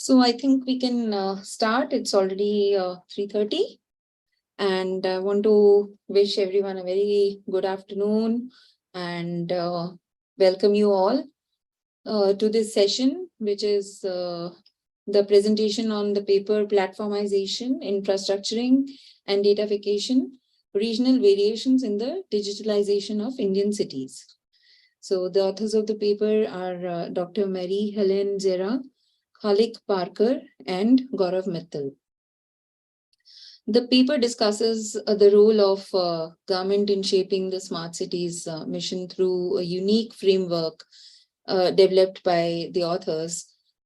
So I think we can start. It's already 3:30, and I want to wish everyone a very good afternoon and welcome you all to this session, which is the presentation on the paper Platformization, Infrastructuring and Datification, Regional Variations in the Digitalization of Indian Cities. So the authors of the paper are Dr. Mary Helen Zera, Khalik Parker, and Gaurav Mittal. The paper discusses the role of government in shaping the smart cities mission through a unique framework developed by the authors.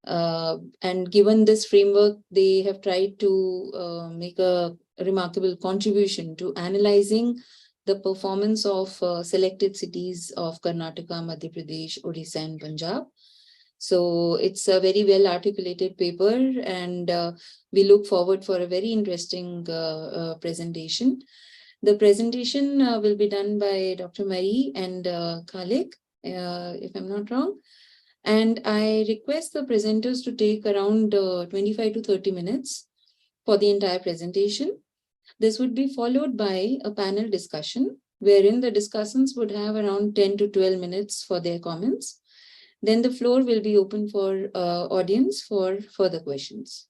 And given this framework, they have tried to make a remarkable contribution to analyzing the performance of selected cities of Karnataka, Madhya Pradesh, Odisha, and Punjab. So it's a very well articulated paper, and we look forward for a very interesting presentation. The presentation will be done by Dr. Mary and Khalik, if I'm not wrong. And I request the presenters to take around 25 to 30 minutes for the entire presentation. This would be followed by a panel discussion, wherein the discussants would have around 10 to 12 minutes for their comments. Then the floor will be open for audience for further questions.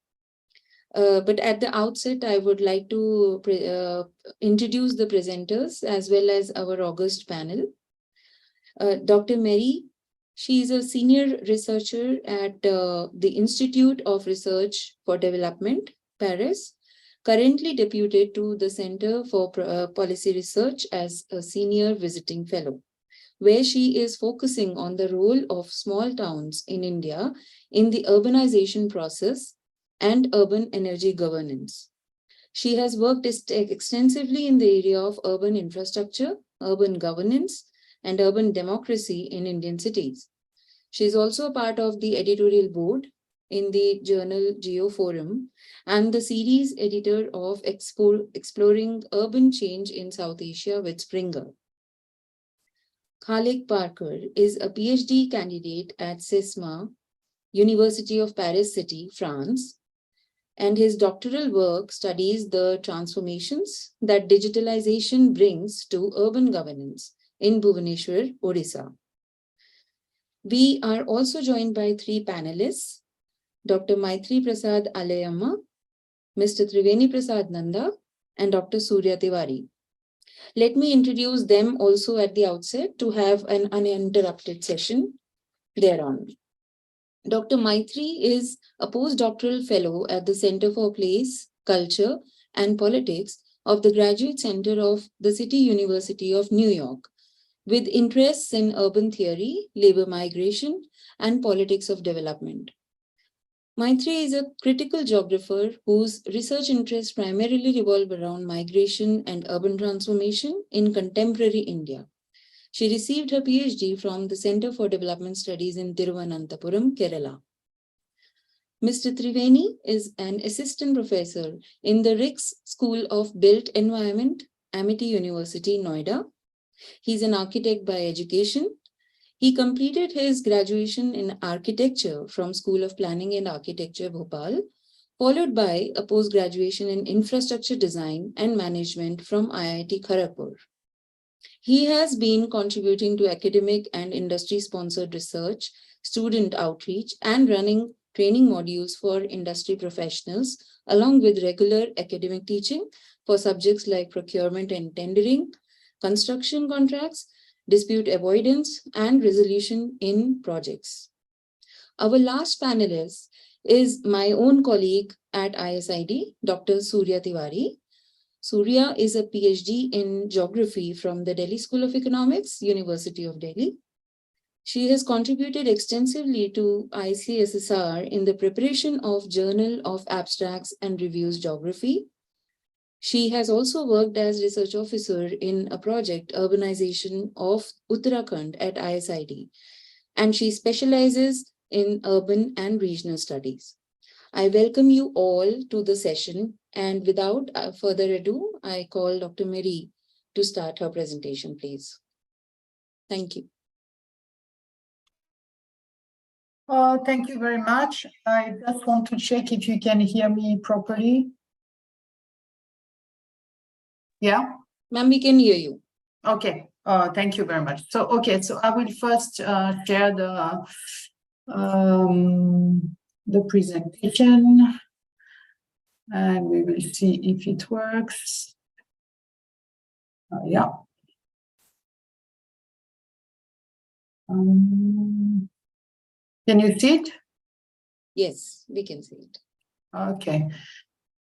But at the outset, I would like to introduce the presenters as well as our August panel. Dr. Mary, she is a senior researcher at the Institute of Research for Development, Paris, currently deputed to the Center for Policy Research as a senior visiting fellow, where she is focusing on the role of small towns in India in the urbanization process and urban energy governance. She has worked extensively in the area of urban infrastructure, urban governance, and urban democracy in Indian cities. She is also a part of the editorial board in the journal Geo Forum and the series editor of Exploring Urban Change in South Asia with Springer. Khalik Parker is a PhD candidate at CISMA, University of Paris City, France, and his doctoral work studies the transformations that digitalization brings to urban governance in Bhubaneswar, Odisha. We are also joined by three panelists, Dr. Maitri Prasad Alayamma, Mr. Triveni Prasad Nanda, and Dr. Surya Tiwari. Let me introduce them also at the outset to have an uninterrupted session thereon. Dr. Maitri is a postdoctoral fellow at the Center for Place, Culture, and Politics of the Graduate Center of the City University of New York, with interests in urban theory, labor migration, and politics of development. Maitri is a critical geographer whose research interests primarily revolve around migration and urban transformation in contemporary India. She received her PhD from the Center for Development Studies in Thiruvananthapuram, Kerala. Mr. Triveni is an assistant professor in the Rix School of Built Environment, Amity University, Noida. He's an architect by education. He completed his graduation in architecture from School of Planning and Architecture, Bhopal, followed by a post-graduation in infrastructure design and management from IIT Kharagpur. He has been contributing to academic and industry-sponsored research, student outreach, and running training modules for industry professionals, along with regular academic teaching for subjects like procurement and tendering, construction contracts, dispute avoidance, and resolution in projects. Our last panelist is my own colleague at ISID, Dr. Surya Tiwari. Surya is a PhD in geography from the Delhi School of Economics, University of Delhi. She has contributed extensively to ICSSR in the preparation of Journal of Abstracts and Reviews Geography. She has also worked as research officer in a project, Urbanization of Uttarakhand at ISID, and she specializes in urban and regional studies. I welcome you all to the session, and without further ado, I call Dr. Mary to start her presentation, please. Thank you. Thank you very much. I just want to check if you can hear me properly. Yeah? Ma'am, we can hear you. Okay. Thank you very much. So, okay, so I will first share the presentation, and we will see if it works. Yeah. Can you see it? Yes, we can see it. Okay.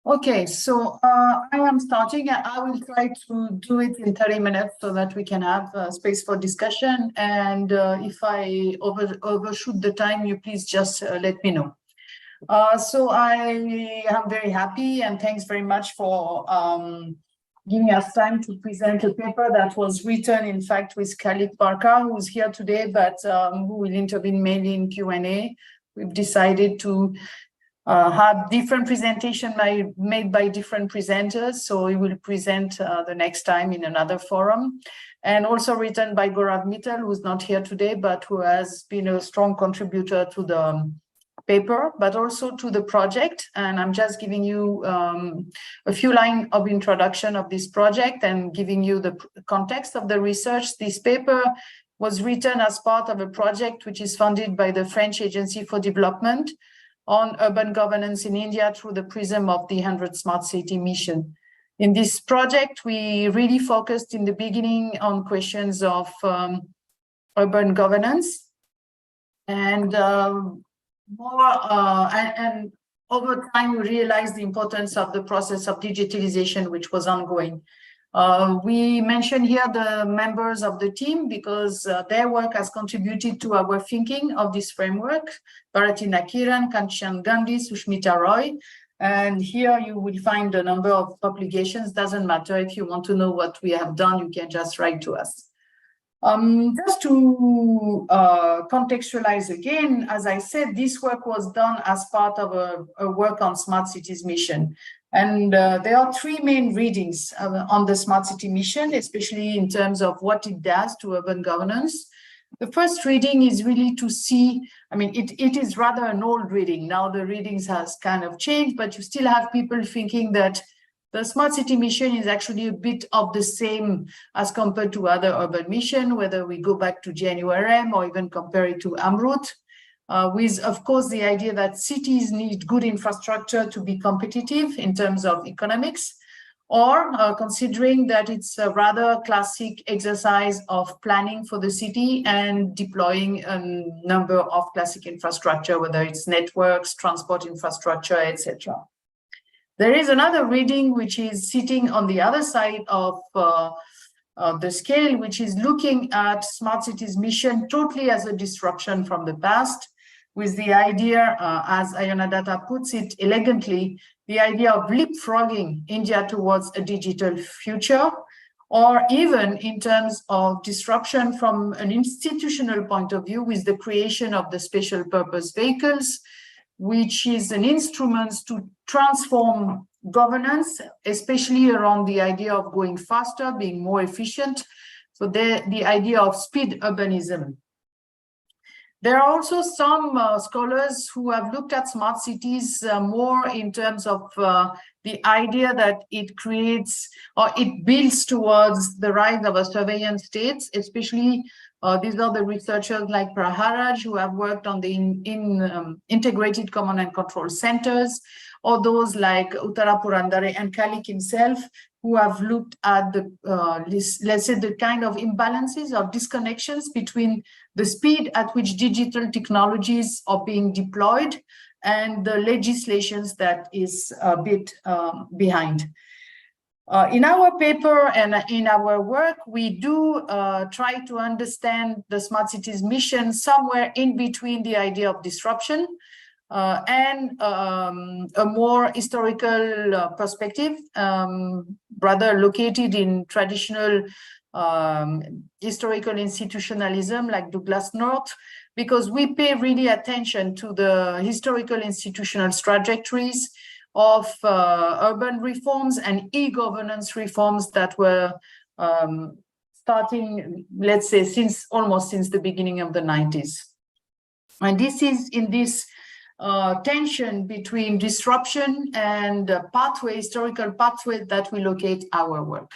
Okay, so I am starting. I will try to do it in 30 minutes so that we can have space for discussion. And if I overshoot the time, you please just let me know. So I am very happy, and thanks very much for giving us time to present a paper that was written, in fact, with Khalid Barka, who's here today, but who will intervene mainly in Q&A. We've decided to have different presentation made by different presenters, so we will present the next time in another forum. And also written by Gaurav Mittal, who's not here today, but who has been a strong contributor to the paper, but also to the project. And I'm just giving you a few lines of introduction of this project and giving you the context of the research. This paper was written as part of a project which is funded by the French Agency for Development on urban governance in India through the prism of the 100 Smart City mission. In this project, we really focused in the beginning on questions of urban governance, and over time, we realized the importance of the process of digitalization, which was ongoing. We mention here the members of the team because their work has contributed to our thinking of this framework. Bharati Nakiran, Kanchan Gandhi, Sushmita Roy. And here you will find a number of publications. Doesn't matter if you want to know what we have done, you can just write to us. Just to contextualize again, as I said, this work was done as part of a work on Smart Cities mission. And there are three main readings on the Smart City mission, especially in terms of what it does to urban governance. The first reading is really to see, I mean, it is rather an old reading. Now the readings has kind of changed, but you still have people thinking that the Smart City mission is actually a bit of the same as compared to other urban missions, whether we go back to JNURM or even compare it to AMRUT, with, of course, the idea that cities need good infrastructure to be competitive in terms of economics, or considering that it's a rather classic exercise of planning for the city and deploying a number of classic infrastructure, whether it's networks, transport infrastructure, etc. There is another reading which is sitting on the other side of the scale, which is looking at Smart Cities mission totally as a disruption from the past, with the idea, as Ayana Datta puts it elegantly, the idea of leapfrogging India towards a digital future, or even in terms of disruption from an institutional point of view with the creation of the special purpose vehicles, which is an instrument to transform governance, especially around the idea of going faster, being more efficient. So the idea of speed urbanism. There are also some scholars who have looked at smart cities more in terms of the idea that it creates or it builds towards the rise of a surveillance state, especially these are the researchers like Praharaj who have worked on the integrated command and control centers, or those like Uttara Purandare and Kalik himself, who have looked at the, let's say, the kind of imbalances or disconnections between the speed at which digital technologies are being deployed and the legislations that is a bit behind. In our paper and in our work, we do try to understand the Smart Cities mission somewhere in between the idea of disruption and a more historical perspective, rather located in traditional historical institutionalism like Douglas North, because we pay really attention to the historical institutional trajectories of urban reforms and e-governance reforms that were starting, let's say, almost since the beginning of the 90s. And this is in this tension between disruption and pathway, historical pathway, that we locate our work.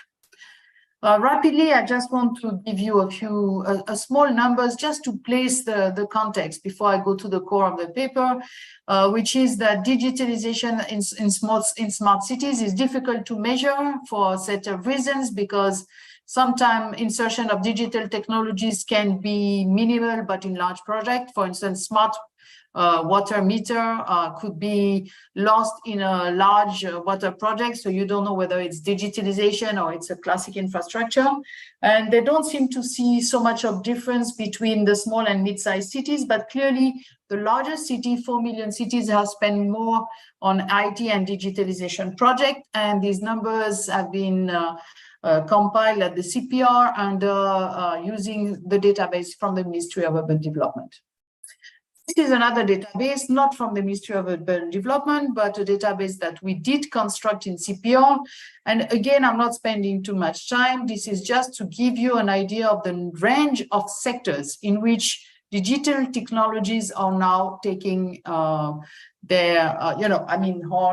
Rapidly, I just want to give you a few small numbers just to place the context before I go to the core of the paper, which is that digitalization in smart cities is difficult to measure for a set of reasons, because sometimes insertion of digital technologies can be minimal, but in large projects, for instance, smart water meter could be lost in a large water project, so you don't know whether it's digitalization or it's a classic infrastructure. And they don't seem to see so much of difference between the small and mid-sized cities, but clearly the largest city, 4 million cities, have spent more on IT and digitalization project, and these numbers have been compiled at the CPR and using the database from the Ministry of Urban Development. This is another database, not from the Ministry of Urban Development, but a database that we did construct in CPR. And again, I'm not spending too much time. This is just to give you an idea of the range of sectors in which digital technologies are now taking are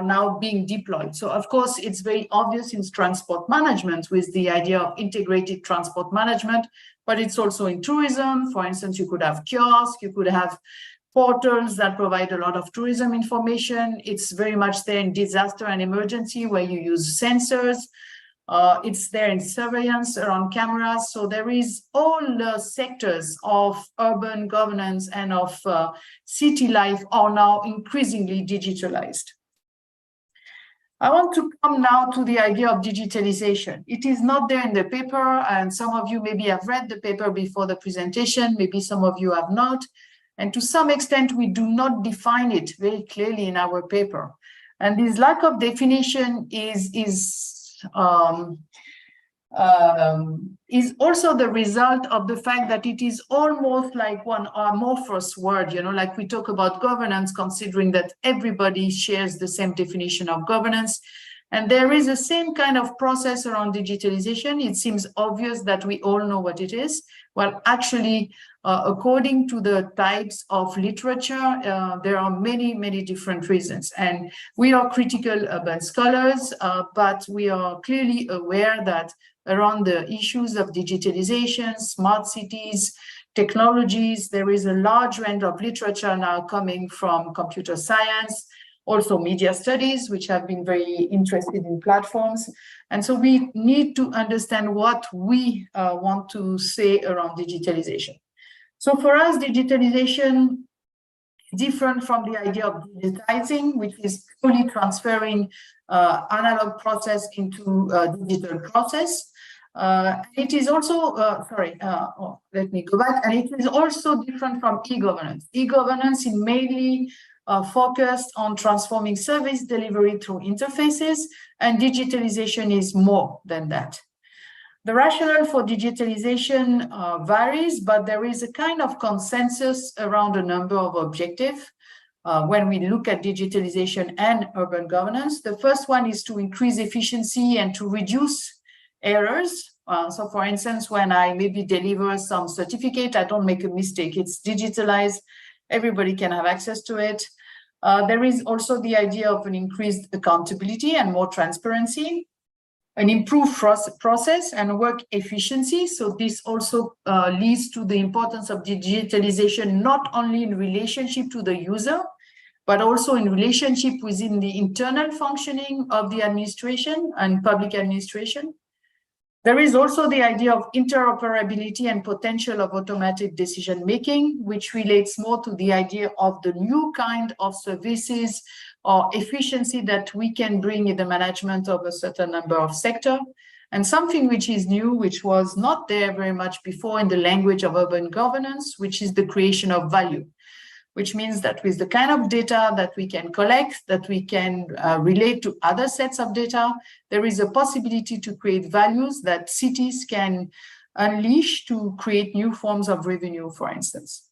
now being deployed. So of course, it's very obvious in transport management with the idea of integrated transport management, but it's also in tourism. For instance, you could have kiosks, you could have portals that provide a lot of tourism information. It's very much there in disaster and emergency, where you use sensors. It's there in surveillance around cameras. So there is all the sectors of urban governance and of city life are now increasingly digitalized. I want to come now to the idea of digitalization. It is not there in the paper, and some of you maybe have read the paper before the presentation, maybe some of you have not. And to some extent, we do not define it very clearly in our paper. And this lack of definition is also the result of the fact that it is almost like one amorphous word, like we talk about governance, considering that everybody shares the same definition of governance. And there is the same kind of process around digitalization. It seems obvious that we all know what it is. Well, actually, according to the types of literature, there are many, many different reasons. And we are critical urban scholars, but we are clearly aware that around the issues of digitalization, smart cities, technologies, there is a large range of literature now coming from computer science, also media studies, which have been very interested in platforms. And so we need to understand what we want to say around digitalization. So for us, digitalization is different from the idea of digitizing, which is fully transferring analog process into digital process. It is also, let me go back. And it is also different from e-governance. E-governance is mainly focused on transforming service delivery through interfaces, and digitalization is more than that. The rationale for digitalization varies, but there is a kind of consensus around a number of objectives when we look at digitalization and urban governance. The first one is to increase efficiency and to reduce errors. So for instance, when I maybe deliver some certificate, I don't make a mistake. It's digitalized. Everybody can have access to it. There is also the idea of an increased accountability and more transparency, an improved process and work efficiency. So this also leads to the importance of digitalization, not only in relationship to the user, but also in relationship within the internal functioning of the administration and public administration. There is also the idea of interoperability and potential of automated decision-making, which relates more to the idea of the new kind of services or efficiency that we can bring in the management of a certain number of sectors. And something which is new, which was not there very much before in the language of urban governance, which is the creation of value, which means that with the kind of data that we can collect, that we can relate to other sets of data, there is a possibility to create values that cities can unleash to create new forms of revenue, for instance.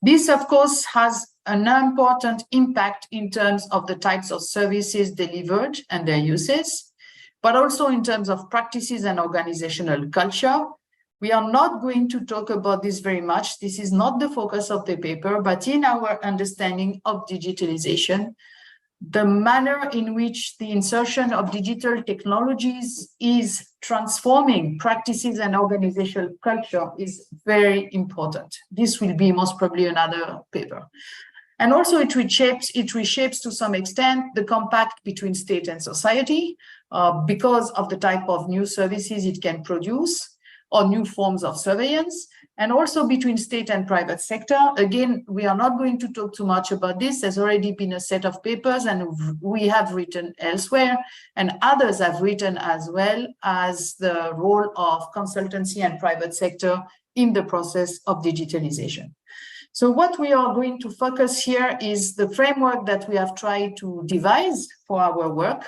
This, of course, has an important impact in terms of the types of services delivered and their uses, but also in terms of practices and organizational culture. We are not going to talk about this very much. This is not the focus of the paper, but in our understanding of digitalization, the manner in which the insertion of digital technologies is transforming practices and organizational culture is very important. This will be most probably another paper. And also it reshapes to some extent the compact between state and society because of the type of new services it can produce or new forms of surveillance, and also between state and private sector. Again, we are not going to talk too much about this. There's already been a set of papers and we have written elsewhere, and others have written as well, as the role of consultancy and private sector in the process of digitalization. So what we are going to focus here is the framework that we have tried to devise for our work,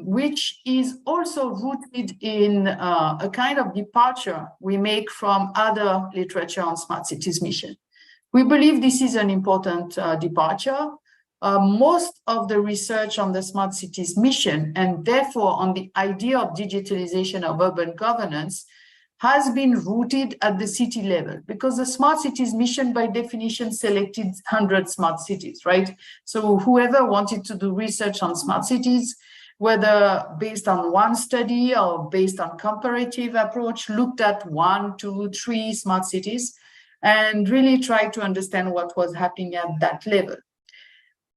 which is also rooted in a kind of departure we make from other literature on smart cities mission. We believe this is an important departure. Most of the research on the smart cities mission, and therefore on the idea of digitalization of urban governance, has been rooted at the city level, because the smart cities mission by definition selected 100 smart cities, right? So whoever wanted to do research on smart cities, whether based on one study or based on comparative approach, looked at 1, 2, 3 smart cities and really tried to understand what was happening at that level.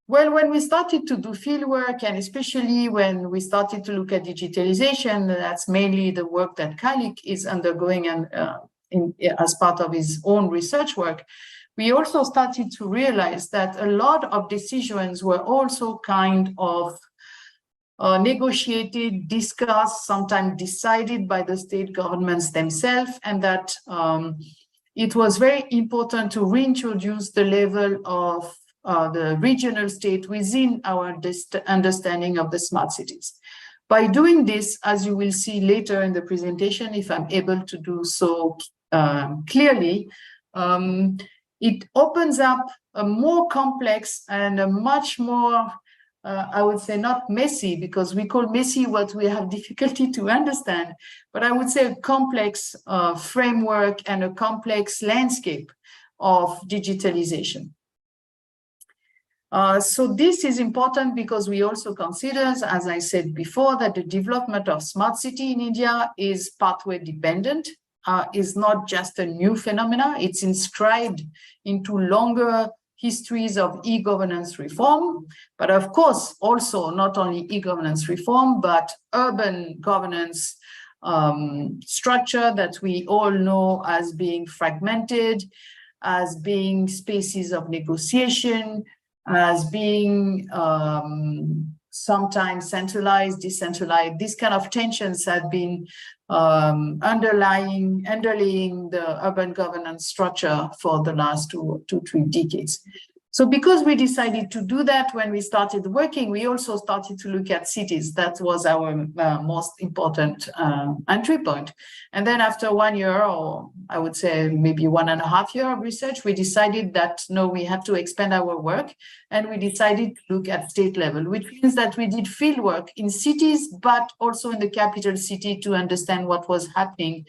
Well, when we started to do fieldwork, and especially when we started to look at digitalization, that's mainly the work that Kalik is undergoing and as part of his own research work, we also started to realize that a lot of decisions were also kind of negotiated, discussed, sometimes decided by the state governments themselves, and that it was very important to reintroduce the level of the regional state within our understanding of the smart cities. By doing this, as you will see later in the presentation, if I'm able to do so clearly, it opens up a more complex and a much more, I would say not messy, because we call messy what we have difficulty to understand, but I would say a complex framework and a complex landscape of digitalization. So this is important because we also consider, as I said before, that the development of smart city in India is pathway dependent, is not just a new phenomena. It's inscribed into longer histories of e-governance reform, but of course also not only e-governance reform, but urban governance structure that we all know as being fragmented, as being spaces of negotiation, as being sometimes centralized, decentralized. These kind of tensions have been underlying the urban governance structure for the last 2-3 decades. So because we decided to do that when we started working, we also started to look at cities. That was our most important entry point. And then after 1 year, or I would say maybe 1.5 years of research, we decided that no, we have to expand our work. And we decided to look at state level, which means that we did field work in cities, but also in the capital city to understand what was happening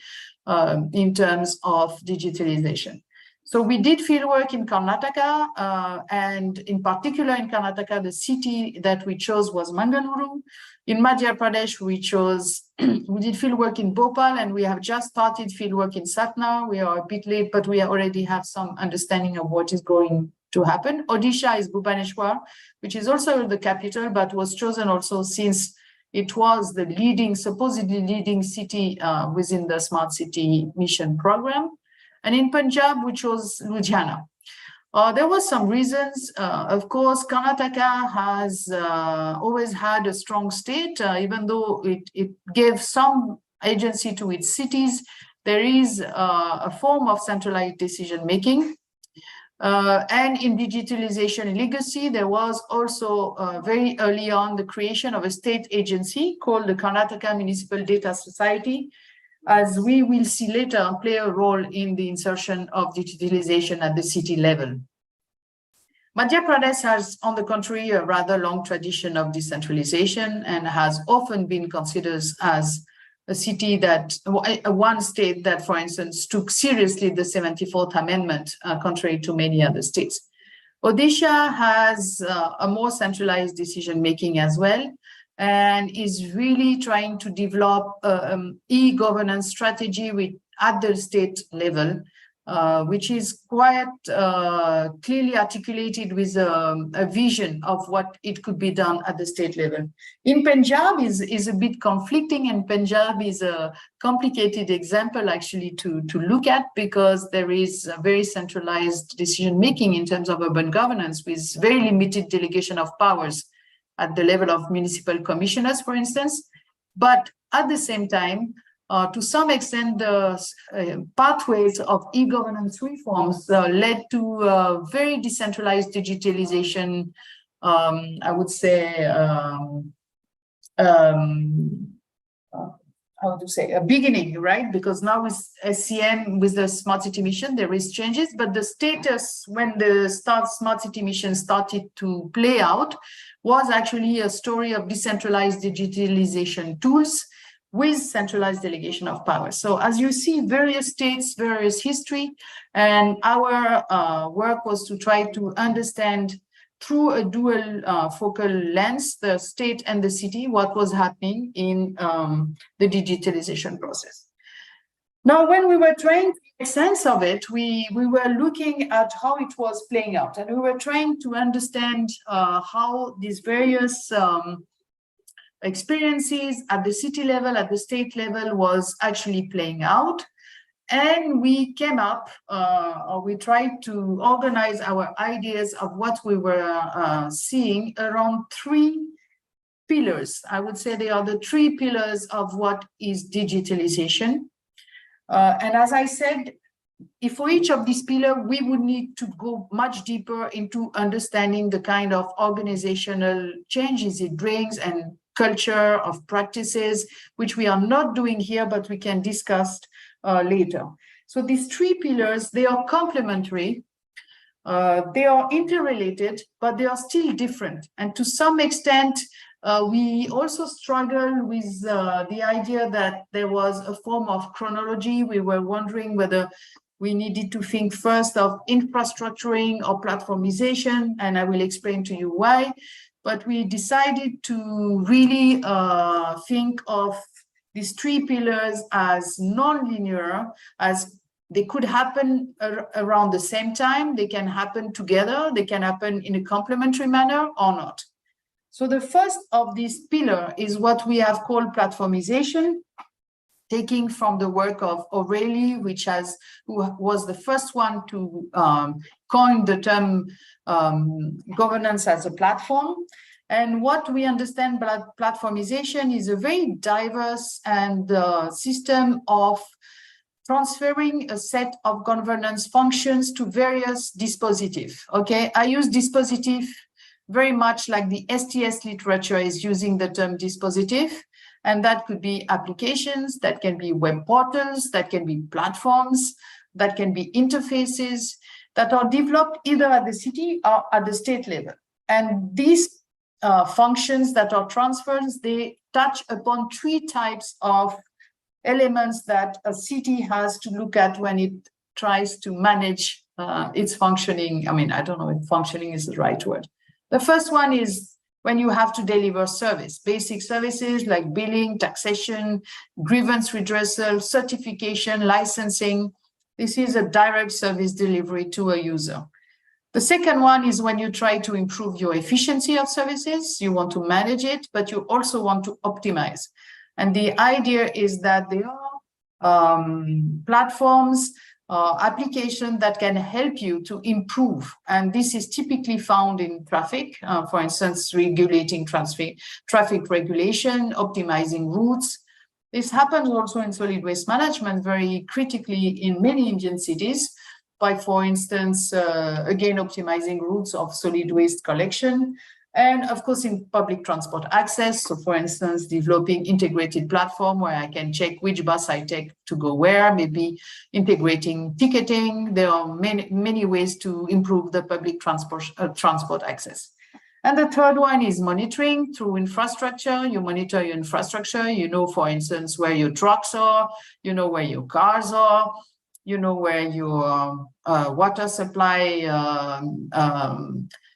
in terms of digitalization. So we did fieldwork in Karnataka, and in particular in Karnataka, the city that we chose was Mangaluru. In Madhya Pradesh, we did fieldwork in Bhopal, and we have just started fieldwork in Satna. We are a bit late, but we already have some understanding of what is going to happen. Odisha is Bhubaneswar, which is also the capital, but was chosen also since it was the supposedly leading city within the Smart City Mission program. And in Punjab, we chose Ludhiana. There were some reasons. Of course, Karnataka has always had a strong state, even though it gave some agency to its cities. There is a form of centralized decision-making. And in digitalization legacy, there was also very early on the creation of a state agency called the Karnataka Municipal Data Society, as we will see later, play a role in the insertion of digitalization at the city level. Madhya Pradesh has, on the contrary, a rather long tradition of decentralization and has often been considered as a city that, one state that, for instance, took seriously the 74th Amendment, contrary to many other states. Odisha has a more centralized decision-making as well, and is really trying to develop e-governance strategy at the state level, which is quite clearly articulated with a vision of what it could be done at the state level. In Punjab is a bit conflicting, and Punjab is a complicated example actually to look at, because there is a very centralized decision-making in terms of urban governance with very limited delegation of powers at the level of municipal commissioners, for instance. But at the same time, to some extent, the pathways of e-governance reforms led to very decentralized digitalization, I would say, how to say, a beginning, right? Because now with SCM, with the smart city mission, there is changes, but the status when the smart city mission started to play out was actually a story of decentralized digitalization tools with centralized delegation of power. So as you see, various states, various history, and our work was to try to understand through a dual focal lens, the state and the city, what was happening in the digitalization process. Now, when we were trying to make sense of it, we were looking at how it was playing out, and we were trying to understand how these various experiences at the city level, at the state level was actually playing out. And we came up, or we tried to organize our ideas of what we were seeing around three pillars. I would say they are the three pillars of what is digitalization. And as I said, if for each of these pillars, we would need to go much deeper into understanding the kind of organizational changes it brings and culture of practices, which we are not doing here, but we can discuss later. So these three pillars, they are complementary, they are interrelated, but they are still different. And to some extent, we also struggle with the idea that there was a form of chronology. We were wondering whether we needed to think first of infrastructuring or platformization, and I will explain to you why. But we decided to really think of these three pillars as non-linear, as they could happen around the same time, they can happen together, they can happen in a complementary manner or not. So the first of this pillar is what we have called platformization, taking from the work of O'Reilly, who was the first one to coin the term governance as a platform. And what we understand by platformization is a very diverse and system of transferring a set of governance functions to various dispositifs. Okay, I use dispositif very much like the STS literature is using the term dispositif. And that could be applications, that can be web portals, that can be platforms, that can be interfaces that are developed either at the city or at the state level. And these functions that are transferred, they touch upon three types of elements that a city has to look at when it tries to manage its functioning. I mean, I don't know if functioning is the right word. The first one is when you have to deliver service, basic services like billing, taxation, grievance redressal, certification, licensing. This is a direct service delivery to a user. The second one is when you try to improve your efficiency of services, you want to manage it, but you also want to optimize. And the idea is that there are platforms, applications that can help you to improve. And this is typically found in traffic, for instance, regulating traffic regulation, optimizing routes. This happens also in solid waste management very critically in many Indian cities by, for instance, again, optimizing routes of solid waste collection. And of course, in public transport access. So for instance, developing integrated platform where I can check which bus I take to go where, maybe integrating ticketing. There are many ways to improve the public transport access. And the third one is monitoring through infrastructure. You monitor your infrastructure. You know, for instance, where your trucks are, you know, where your cars are, you know, where your water supply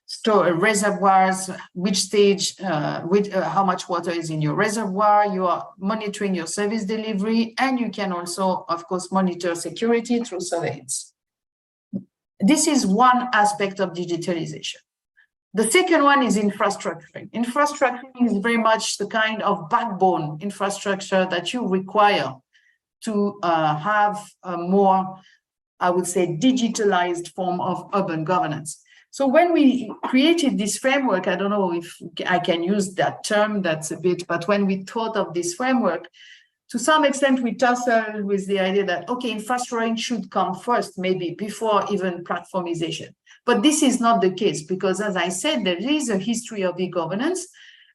store reservoirs, which stage, how much water is in your reservoir. You are monitoring your service delivery, and you can also, of course, monitor security through surveillance. This is one aspect of digitalization. The second one is infrastructure. Infrastructure is very much the kind of backbone infrastructure that you require to have a more, I would say, digitalized form of urban governance. So when we created this framework, I don't know if I can use that term, that's a bit, but when we thought of this framework, to some extent, we tussled with the idea that, okay, infrastructure should come first, maybe before even platformization. But this is not the case because, as I said, there is a history of e-governance,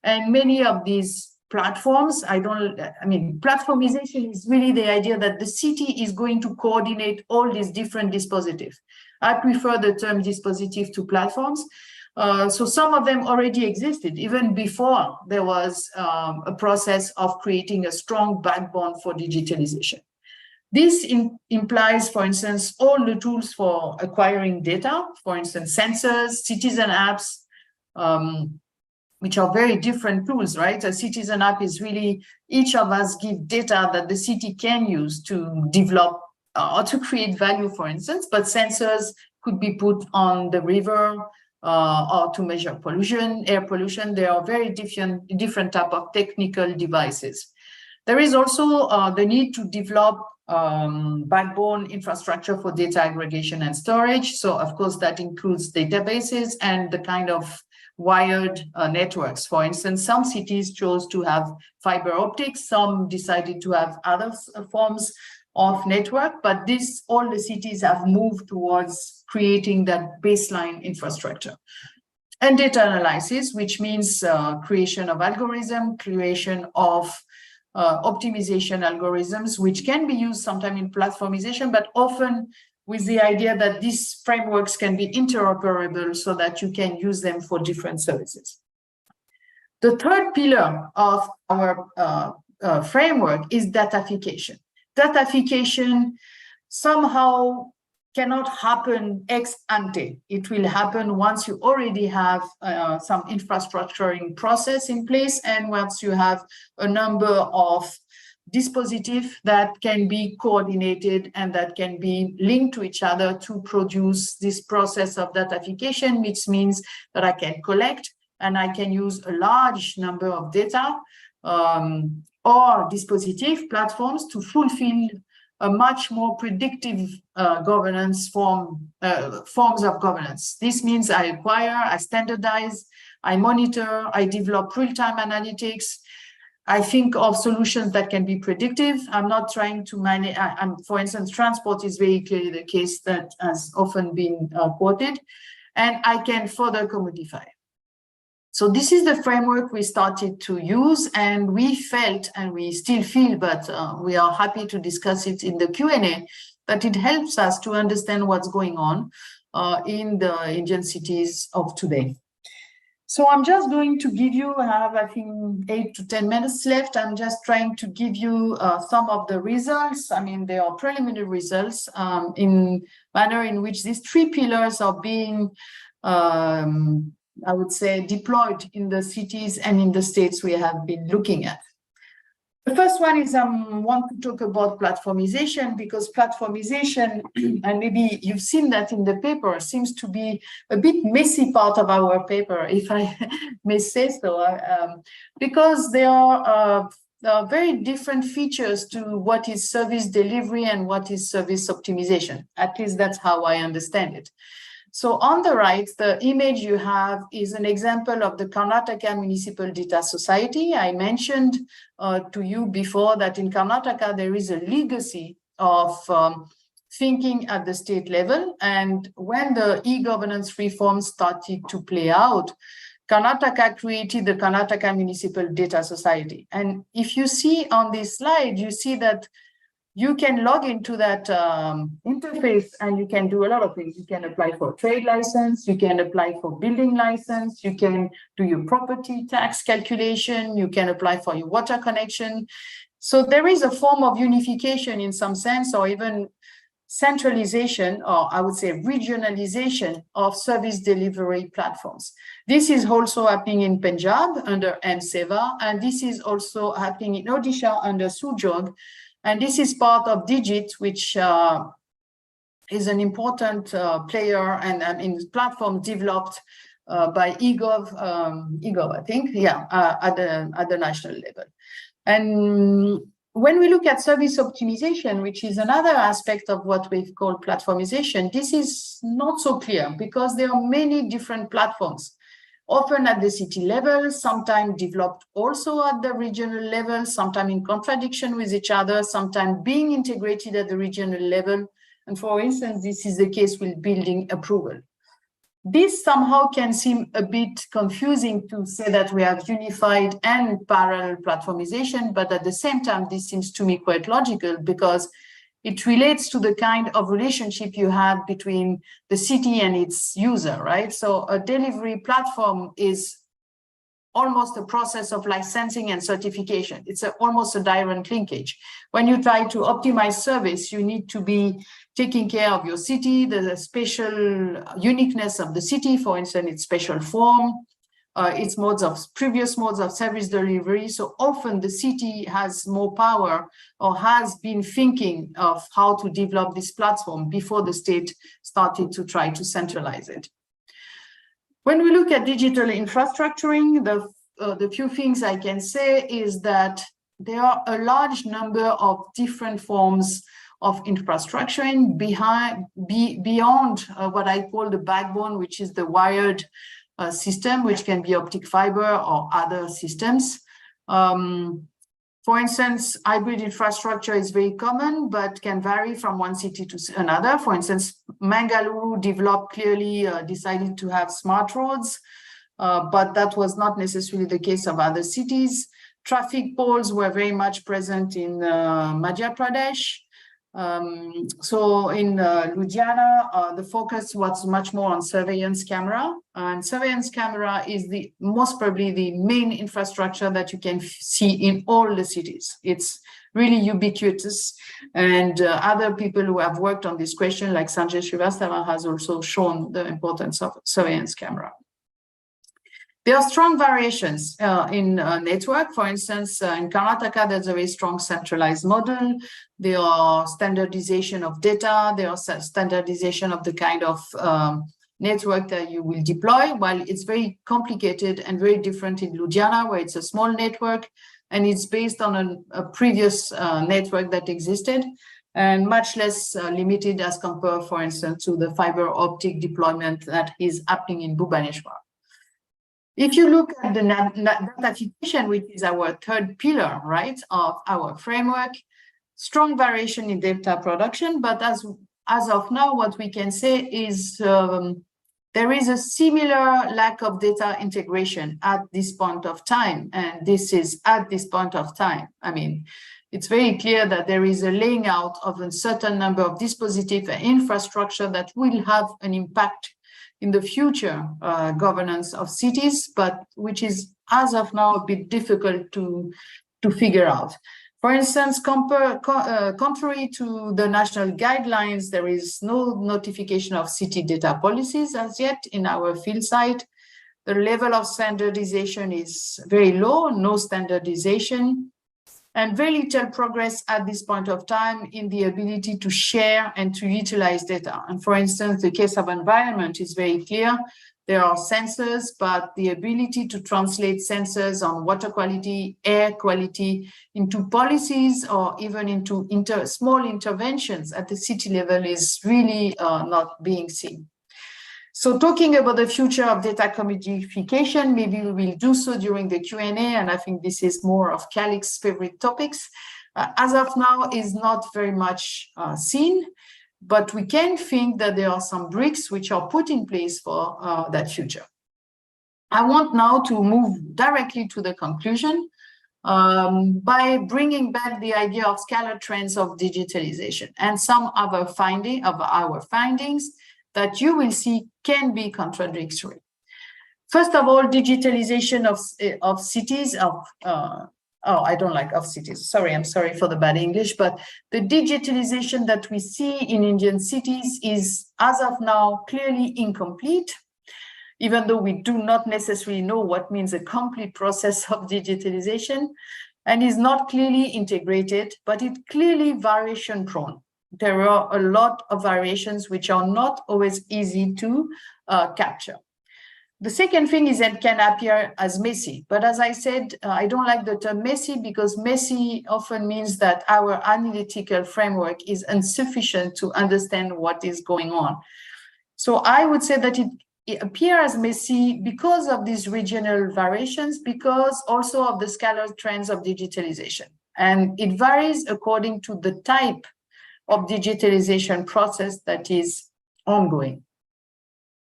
and many of these platforms, platformization is really the idea that the city is going to coordinate all these different dispositifs. I prefer the term dispositif to platforms. So some of them already existed even before there was a process of creating a strong backbone for digitalization. This implies, for instance, all the tools for acquiring data, for instance, sensors, citizen apps, which are very different tools, right? A citizen app is really, each of us give data that the city can use to develop or to create value, for instance, but sensors could be put on the river or to measure pollution, air pollution. There are very different type of technical devices. There is also the need to develop backbone infrastructure for data aggregation and storage. So of course, that includes databases and the kind of wired networks. For instance, some cities chose to have fiber optics, some decided to have other forms of network, but all the cities have moved towards creating that baseline infrastructure. And data analysis, which means creation of algorithm, creation of optimization algorithms, which can be used sometimes in platformization, but often with the idea that these frameworks can be interoperable so that you can use them for different services. The third pillar of our framework is datification. Datification somehow cannot happen ex ante. It will happen once you already have some infrastructuring process in place and once you have a number of dispositifs that can be coordinated and that can be linked to each other to produce this process of datification, which means that I can collect and I can use a large number of data or dispositif platforms to fulfill a much more predictive governance forms of governance. This means I acquire, I standardize, I monitor, I develop real-time analytics. I think of solutions that can be predictive. I'm not trying to manage, for instance, transport is very clearly the case that has often been quoted, and I can further commodify. So this is the framework we started to use, and we felt, and we still feel, but we are happy to discuss it in the Q&A, that it helps us to understand what's going on in the Indian cities of today. So I'm just going to give you, I have, I think, 8 to 10 minutes left. I'm just trying to give you some of the results. I mean, they are preliminary results in manner in which these 3 pillars are being, I would say, deployed in the cities and in the states we have been looking at. The first one is I want to talk about platformization, because platformization, and maybe you've seen that in the paper, seems to be a bit messy part of our paper, if I may say so, because there are very different features to what is service delivery and what is service optimization. At least that's how I understand it. So on the right, the image you have is an example of the Karnataka Municipal Data Society. I mentioned to you before that in Karnataka, there is a legacy of thinking at the state level. And when the e-governance reform started to play out, Karnataka created the Karnataka Municipal Data Society. And if you see on this slide, you see that you can log into that interface and you can do a lot of things. You can apply for a trade license, you can apply for building license, you can do your property tax calculation, you can apply for your water connection. So there is a form of unification in some sense, or even centralization, or I would say regionalization of service delivery platforms. This is also happening in Punjab under M-Seva, and this is also happening in Odisha under Sujog. And this is part of Digit, which is an important player and in platform developed by eGov, I think, yeah, at the national level. And when we look at service optimization, which is another aspect of what we've called platformization, this is not so clear because there are many different platforms, often at the city level, sometimes developed also at the regional level, sometimes in contradiction with each other, sometimes being integrated at the regional level. And for instance, this is the case with building approval. This somehow can seem a bit confusing to say that we have unified and parallel platformization, but at the same time, this seems to me quite logical because it relates to the kind of relationship you have between the city and its user, right? So a delivery platform is almost a process of licensing and certification. It's almost a direct linkage. When you try to optimize service, you need to be taking care of your city, the special uniqueness of the city, for instance, its special form, its previous modes of service delivery. So often the city has more power or has been thinking of how to develop this platform before the state started to try to centralize it. When we look at digital infrastructuring, the few things I can say is that there are a large number of different forms of infrastructuring beyond what I call the backbone, which is the wired system, which can be optic fiber or other systems. For instance, hybrid infrastructure is very common, but can vary from one city to another. For instance, Mangaluru decided to have smart roads, but that was not necessarily the case of other cities. Traffic poles were very much present in Madhya Pradesh. So in Ludhiana, the focus was much more on surveillance camera, and surveillance camera is most probably the main infrastructure that you can see in all the cities. It's really ubiquitous, and other people who have worked on this question, like Sanjay Srivastava, has also shown the importance of surveillance camera. There are strong variations in network. For instance, in Karnataka, there's a very strong centralized model. There are standardization of data. There are standardization of the kind of network that you will deploy, while it's very complicated and very different in Ludhiana, where it's a small network and it's based on a previous network that existed and much less limited as compared, for instance, to the fiber optic deployment that is happening in Bhubaneswar. If you look at the datification, which is our third pillar, right, of our framework, strong variation in data production, but as of now, what we can say is there is a similar lack of data integration at this point of time, and this is at this point of time. I mean, it's very clear that there is a laying out of a certain number of dispositive infrastructure that will have an impact in the future governance of cities, but which is as of now a bit difficult to figure out. For instance, contrary to the national guidelines, there is no notification of city data policies as yet in our field site. The level of standardization is very low, no standardization, and very little progress at this point of time in the ability to share and to utilize data. And for instance, the case of environment is very clear. There are sensors, but the ability to translate sensors on water quality, air quality into policies or even into small interventions at the city level is really not being seen. So talking about the future of data commodification, maybe we will do so during the Q&A, and I think this is more of Calix's favorite topics. As of now, is not very much seen, but we can think that there are some bricks which are put in place for that future. I want now to move directly to the conclusion. by bringing back the idea of scalar trends of digitalization and some other our findings that you will see can be contradictory. First of all, digitalization of cities, I don't like of cities. Sorry, I'm sorry for the bad English, but the digitalization that we see in Indian cities is, as of now, clearly incomplete, even though we do not necessarily know what means a complete process of digitalization, and is not clearly integrated, but it clearly variation prone. There are a lot of variations which are not always easy to capture. The second thing is it can appear as messy, but as I said, I don't like the term messy because messy often means that our analytical framework is insufficient to understand what is going on. So I would say that it appears messy because of these regional variations, because also of the scalar trends of digitalization. And it varies according to the type of digitalization process that is ongoing.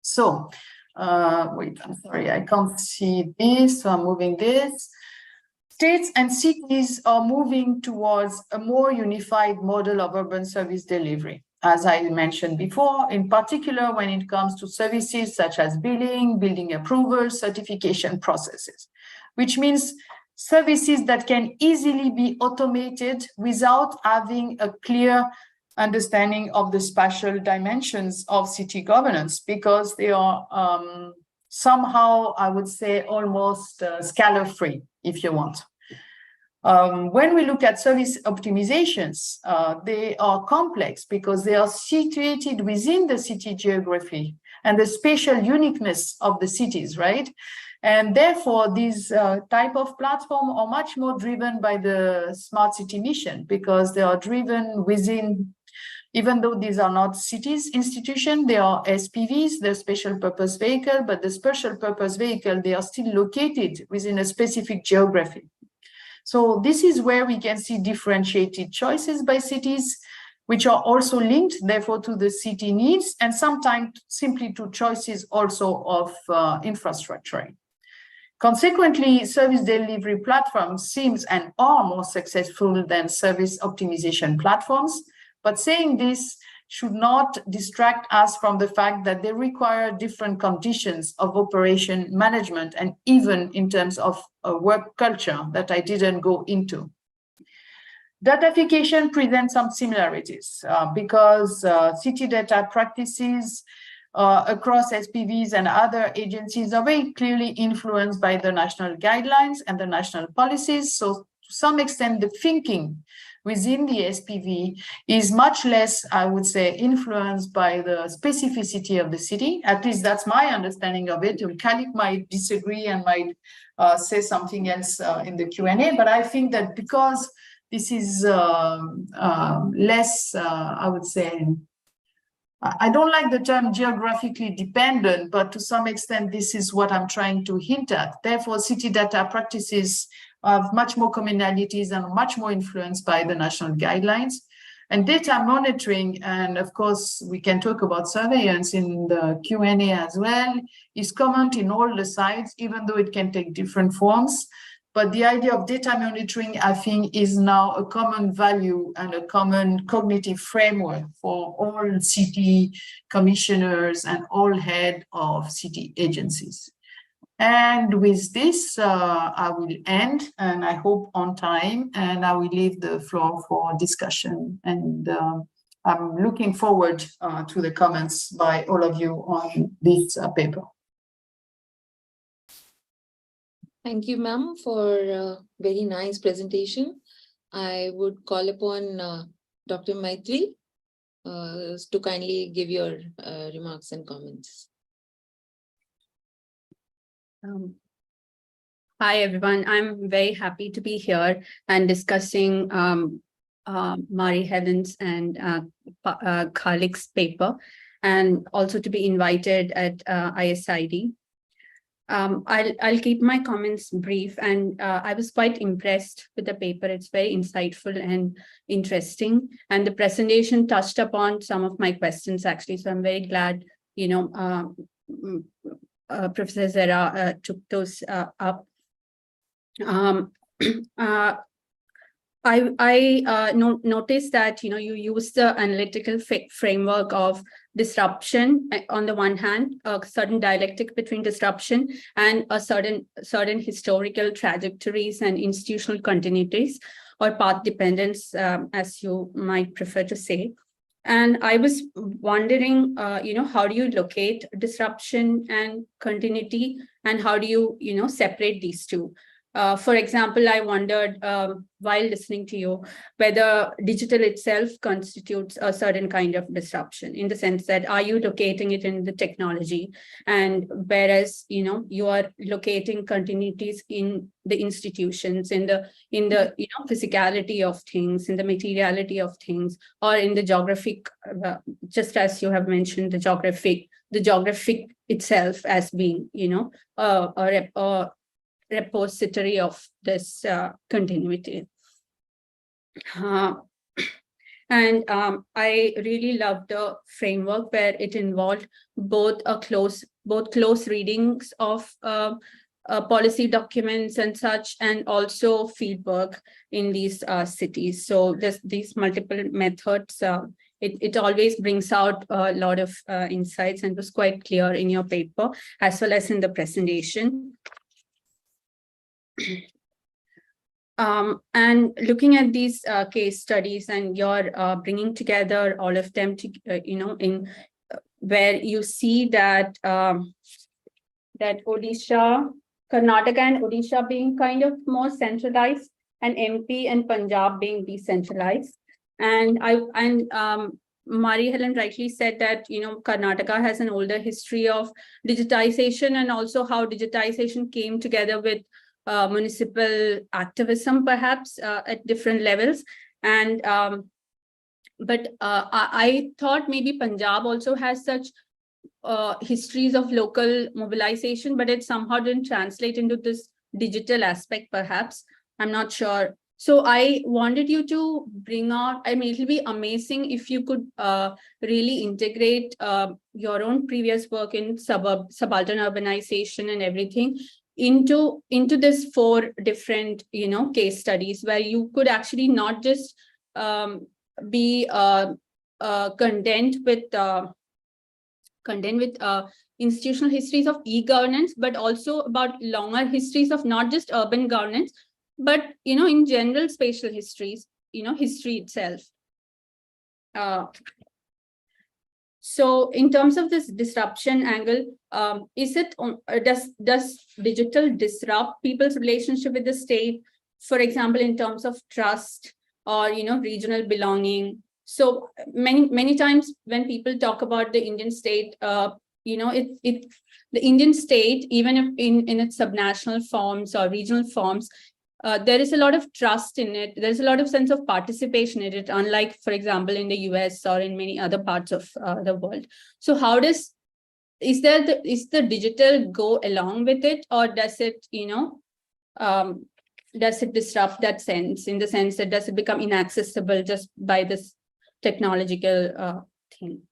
So, wait, I'm sorry, I can't see this, so I'm moving this. States and cities are moving towards a more unified model of urban service delivery, as I mentioned before, in particular when it comes to services such as billing, building approval, certification processes, which means services that can easily be automated without having a clear understanding of the spatial dimensions of city governance, because they are somehow, I would say, almost scalar-free, if you want. When we look at service optimizations, they are complex because they are situated within the city geography and the spatial uniqueness of the cities, right? And therefore, these type of platform are much more driven by the smart city mission because they are driven within, even though these are not cities institution, they are SPVs, they're special purpose vehicle, but the special purpose vehicle, they are still located within a specific geography. So this is where we can see differentiated choices by cities, which are also linked, therefore, to the city needs, and sometimes simply to choices also of infrastructure. Consequently, service delivery platforms seems and are more successful than service optimization platforms. But saying this should not distract us from the fact that they require different conditions of operation management and even in terms of a work culture that I didn't go into. Datification presents some similarities because city data practices across SPVs and other agencies are very clearly influenced by the national guidelines and the national policies. So to some extent, the thinking within the SPV is much less, I would say, influenced by the specificity of the city. At least that's my understanding of it. Khalid might disagree and might say something else in the Q&A, but I think that because this is less, I would say, I don't like the term geographically dependent, but to some extent, this is what I'm trying to hint at. Therefore, city data practices have much more commonalities and much more influenced by the national guidelines. And data monitoring, and of course, we can talk about surveillance in the Q&A as well, is common in all the sites, even though it can take different forms. But the idea of data monitoring, I think, is now a common value and a common cognitive framework for all city commissioners and all head of city agencies. And with this, I will end, and I hope on time, and I will leave the floor for discussion. And I'm looking forward to the comments by all of you on this paper. Thank you, ma'am, for a very nice presentation. I would call upon Dr. Maitri to kindly give your remarks and comments. Hi, everyone. I'm very happy to be here and discussing Mari Helen's and Khalik's paper, and also to be invited at ISID. I'll keep my comments brief, and I was quite impressed with the paper. It's very insightful and interesting, and the presentation touched upon some of my questions actually. So I'm very glad, Professor Zara took those up. noticed that you use the analytical framework of disruption on the one hand, a certain dialectic between disruption and a certain historical trajectories and institutional continuities or path dependence, as you might prefer to say. And I was wondering, how do you locate disruption and continuity, and how do you separate these two? For example, I wondered while listening to you whether digital itself constitutes a certain kind of disruption, in the sense that are you locating it in the technology, and whereas you are locating continuities in the institutions, in the physicality of things, in the materiality of things, or in the geographic, just as you have mentioned, the geographic itself as being a repository of this continuity. And I really loved the framework where it involved both close readings of policy documents and such, and also fieldwork in these cities. So there's these multiple methods. It always brings out a lot of insights, and was quite clear in your paper as well as in the presentation. And looking at these case studies, and you're bringing together all of them to, in where you see that that Odisha, Karnataka and Odisha being kind of more centralized, and MP and Punjab being decentralized. And Marie Helen rightly said that Karnataka has an older history of digitization, and also how digitization came together with municipal activism, perhaps at different levels. And but I thought maybe Punjab also has such histories of local mobilization, but it somehow didn't translate into this digital aspect, perhaps. I'm not sure. So I wanted you to bring out, it'll be amazing if you could really integrate your own previous work in subaltern urbanization and everything into this 4 different case studies, where you could actually not just be content with institutional histories of e-governance, but also about longer histories of not just urban governance, but in general spatial histories, history itself. So in terms of this disruption angle, is it does digital disrupt people's relationship with the state, for example, in terms of trust or regional belonging? So many times when people talk about the Indian state, the Indian state, even if in its subnational forms or regional forms, there is a lot of trust in it. There's a lot of sense of participation in it, unlike, for example, in the US or in many other parts of the world. So how is the digital go along with it, or does it, does it disrupt that sense, in the sense that does it become inaccessible just by this technological thing?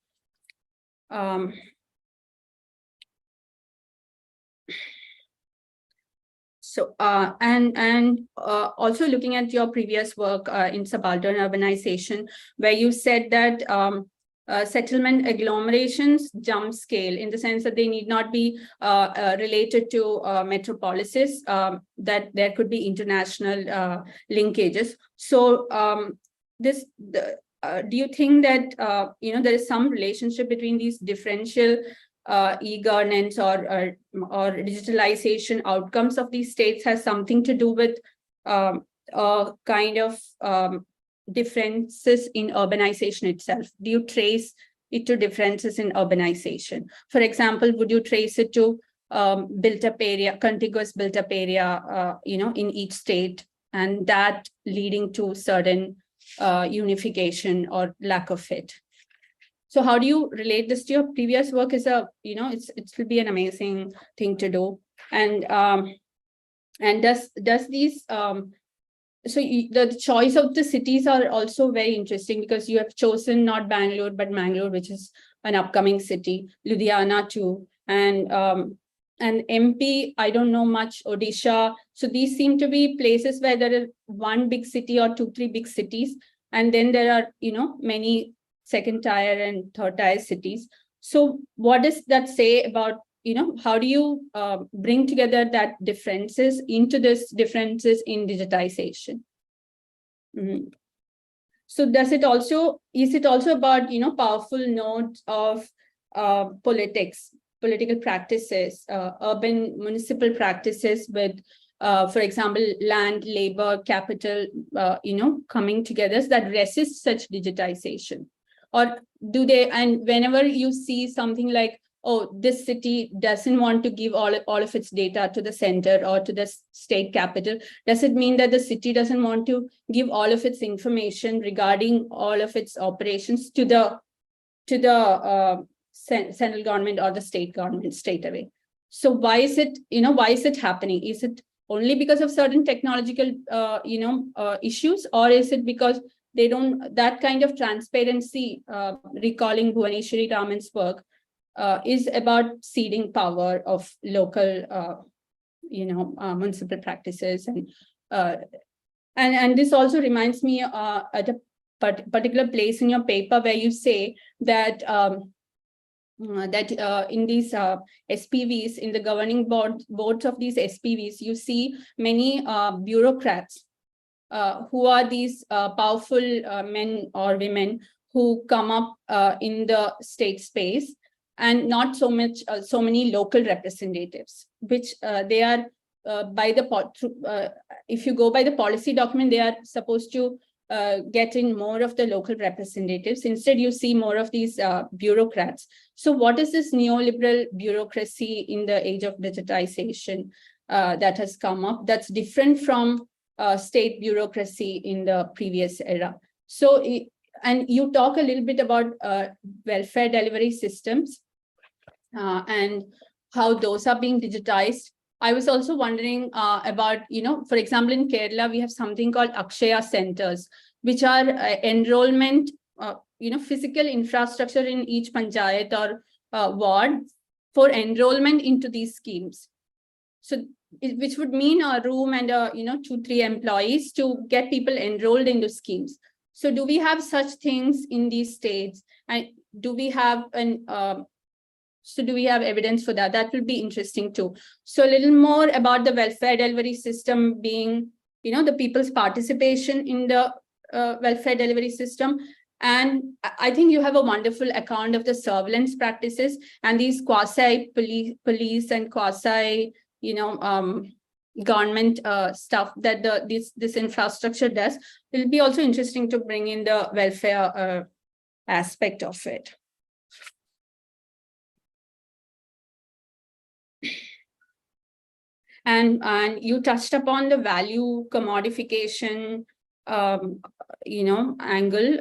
So, also looking at your previous work in subaltern urbanization, where you said that settlement agglomerations jump scale, in the sense that they need not be related to metropolises, that there could be international linkages. So, do you think that there is some relationship between these differential e-governance or digitalization outcomes of these states has something to do with kind of differences in urbanization itself? Do you trace it to differences in urbanization? For example, would you trace it to built-up area, contiguous built-up area, in each state, and that leading to certain unification or lack of it? So how do you relate this to your previous work? Is it will be an amazing thing to do. And does these the choice of the cities are also very interesting, because you have chosen not Bangalore but Mangalore, which is an upcoming city, Ludhiana too, and and MP, I don't know much, Odisha. So these seem to be places where there is one big city or 2, 3 big cities. And then there are, many second tier and third tier cities. So what does that say about, how do you bring together that differences into this differences in digitization? Mm. So is it also about, powerful nodes of political practices, urban municipal practices with, for example, land, labor, capital, coming together that resist such digitization? Or do they, and whenever you see something like, oh, this city doesn't want to give all of its data to the center or to the state capital, does it mean that the city doesn't want to give all of its information regarding all of its operations to the central government or the state government straight away? So why is it happening? Is it only because of certain technological issues, or is it because they don't, that kind of transparency, recalling Bhuvaneshwari Raman's work, is about ceding power of local municipal practices, and this also reminds me at a particular place in your paper where you say that in these SPVs, in the governing boards of these SPVs, you see many bureaucrats who are these powerful men or women who come up in the state space, and not so many local representatives, which they are if you go by the policy document, they are supposed to get in more of the local representatives. Instead, you see more of these bureaucrats. So what is this neoliberal bureaucracy in the age of digitization that has come up that's different from state bureaucracy in the previous era? So, and you talk a little bit about welfare delivery systems and how those are being digitized. I was also wondering about, for example, in Kerala, we have something called Akshaya centers, which are enrollment, physical infrastructure in each panchayat or ward for enrollment into these schemes. So, which would mean a room and 2-3 employees to get people enrolled into schemes. So, do we have such things in these states? And do we have do we have evidence for that? That will be interesting too. So a little more about the welfare delivery system being, the people's participation in the welfare delivery system. And I think you have a wonderful account of the surveillance practices and these quasi police and quasi, government stuff that this infrastructure does. It will be also interesting to bring in the welfare aspect of it. And you touched upon the value commodification, angle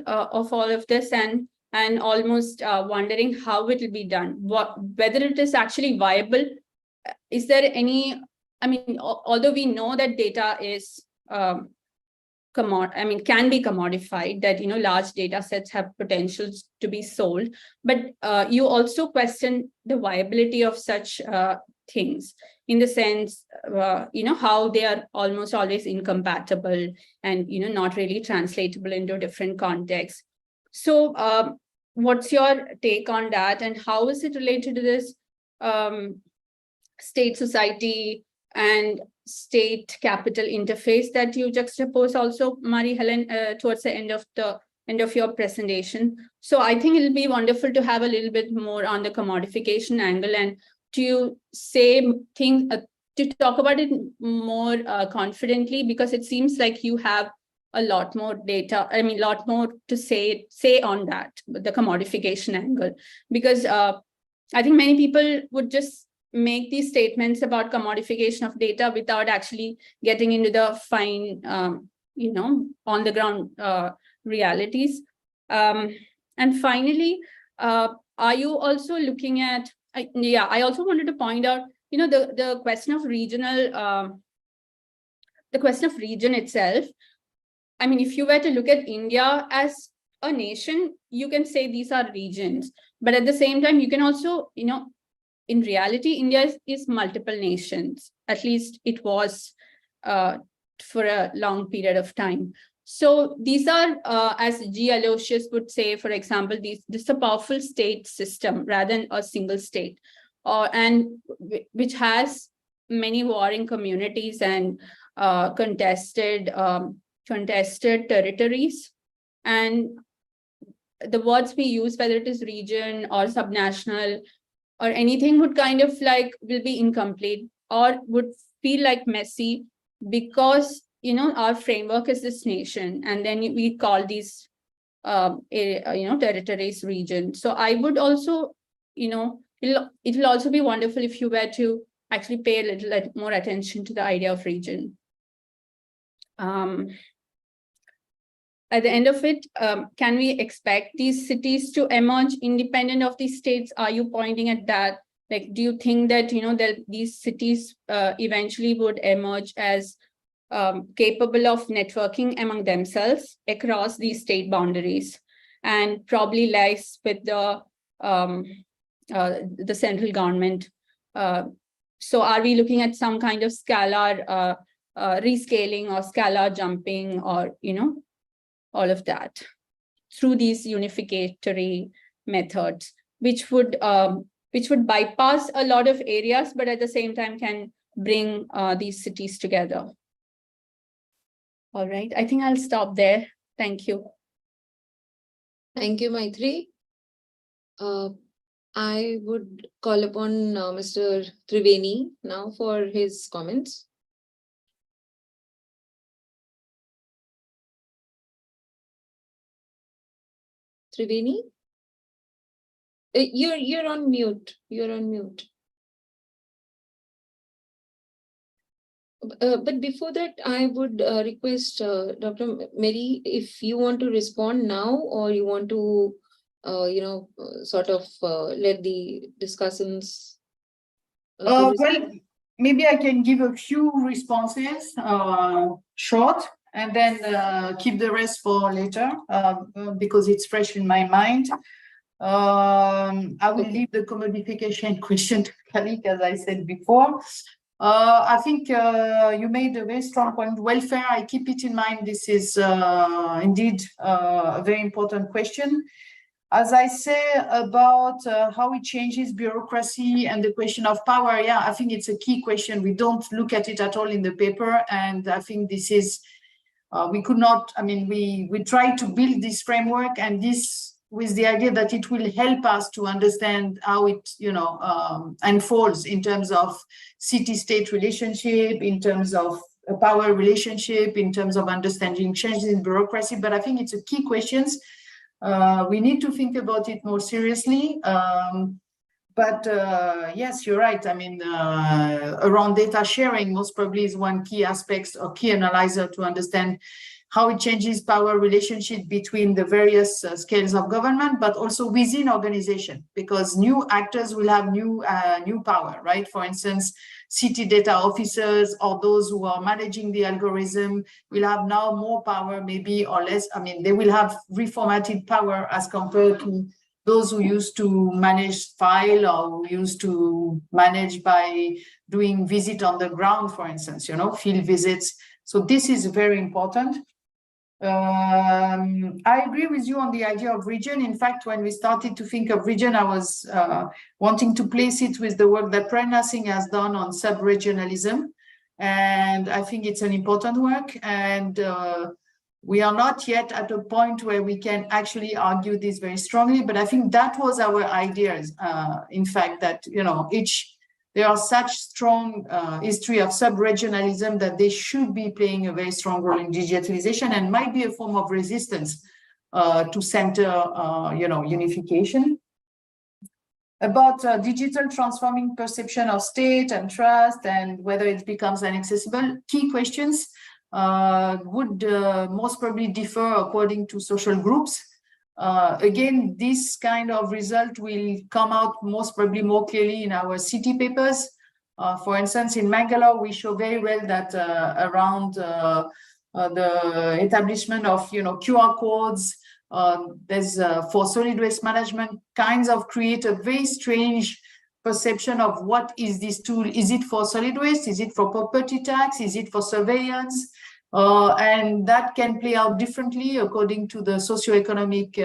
of all of this, and almost wondering how it will be done, whether it is actually viable. Is there any? I mean, although we know that data is can be commodified, that large data sets have potentials to be sold, but you also question the viability of such things, in the sense, how they are almost always incompatible and, not really translatable into different contexts. So what's your take on that, and how is it related to this state society and state capital interface that you juxtapose also, Marie-Helen, towards the end of your presentation? So I think it'll be wonderful to have a little bit more on the commodification angle, and to say things, to talk about it more confidently, because it seems like you have a lot more data, lot more to say on that, the commodification angle, because I think many people would just make these statements about commodification of data without actually getting into the fine, on the ground realities. And finally, are you also looking at, I also wanted to point out, the question of regional, the question of region itself. I mean, if you were to look at India as a nation, you can say these are regions, but at the same time, you can also, in reality, India is multiple nations. At least it was for a long period of time. So these are, as G. Aloysius would say, for example, this is a powerful state system rather than a single state, and which has many warring communities and contested territories. And the words we use, whether it is region or subnational or anything, would kind of like will be incomplete or would feel like messy, because our framework is this nation, and then we call these territories region. So I would also, it will also be wonderful if you were to actually pay a little more attention to the idea of region. At the end of it, can we expect these cities to emerge independent of these states? Are you pointing at that? Like, do you think that, that these cities eventually would emerge as capable of networking among themselves across these state boundaries, and probably lies with the central government? So are we looking at some kind of scalar rescaling or scalar jumping, or, all of that through these unificatory methods, which would bypass a lot of areas, but at the same time can bring these cities together? All right, I think I'll stop there. Thank you. Thank you, Maitri. I would call upon Mr. Triveni now for his comments. Triveni? You're on mute. You're on mute. But before that, I would request Dr. Mary, if you want to respond now, or you want to, sort of let the discussants. Well, maybe I can give a few responses, short, and then keep the rest for later, because it's fresh in my mind. I will leave the commodification question to Khalik, as I said before. I think you made a very strong point. Welfare, I keep it in mind. This is indeed a very important question. As I say about how it changes bureaucracy and the question of power, yeah, I think it's a key question. We don't look at it at all in the paper, and I think this is, we could not, I mean, we try to build this framework, and this with the idea that it will help us to understand how it, unfolds in terms of city-state relationship, in terms of a power relationship, in terms of understanding changes in bureaucracy. But I think it's a key question. We need to think about it more seriously. But yes, you're right. I mean, around data sharing, most probably is one key aspect or key analyzer to understand how it changes power relationship between the various scales of government, but also within organization, because new actors will have new power, right? For instance, city data officers or those who are managing the algorithm will have now more power, maybe, or less. I mean, they will have reformatted power as compared to those who used to manage file or who used to manage by doing visit on the ground, for instance, field visits. So this is very important. I agree with you on the idea of region. In fact, when we started to think of region, I was wanting to place it with the work that Prerna Singh has done on sub-regionalism. And I think it's an important work. And we are not yet at a point where we can actually argue this very strongly, but I think that was our ideas. In fact, that, there are such strong history of sub-regionalism that they should be playing a very strong role in digitalization, and might be a form of resistance to center, unification. About digital transforming perception of state and trust, and whether it becomes inaccessible, key questions would most probably differ according to social groups. Again, this kind of result will come out most probably more clearly in our city papers. For instance, in Mangalore, we show very well that around the establishment of QR codes, there's for solid waste management kinds of create a very strange perception of what is this tool? Is it for solid waste? Is it for property tax? Is it for surveillance? And that can play out differently according to the socioeconomic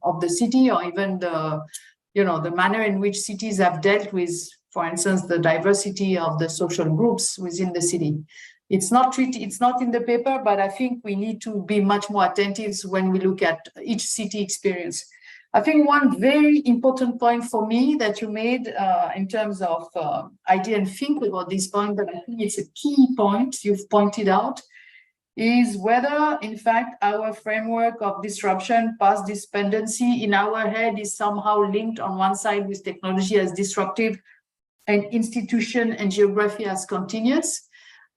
of the city, or even the manner in which cities have dealt with, for instance, the diversity of the social groups within the city. It's not in the paper, but I think we need to be much more attentive when we look at each city experience. I think one very important point for me that you made in terms of I didn't think about this point, but I think it's a key point you've pointed out, is whether, in fact, our framework of disruption, past dependency in our head is somehow linked on one side with technology as disruptive and institution and geography as continuous.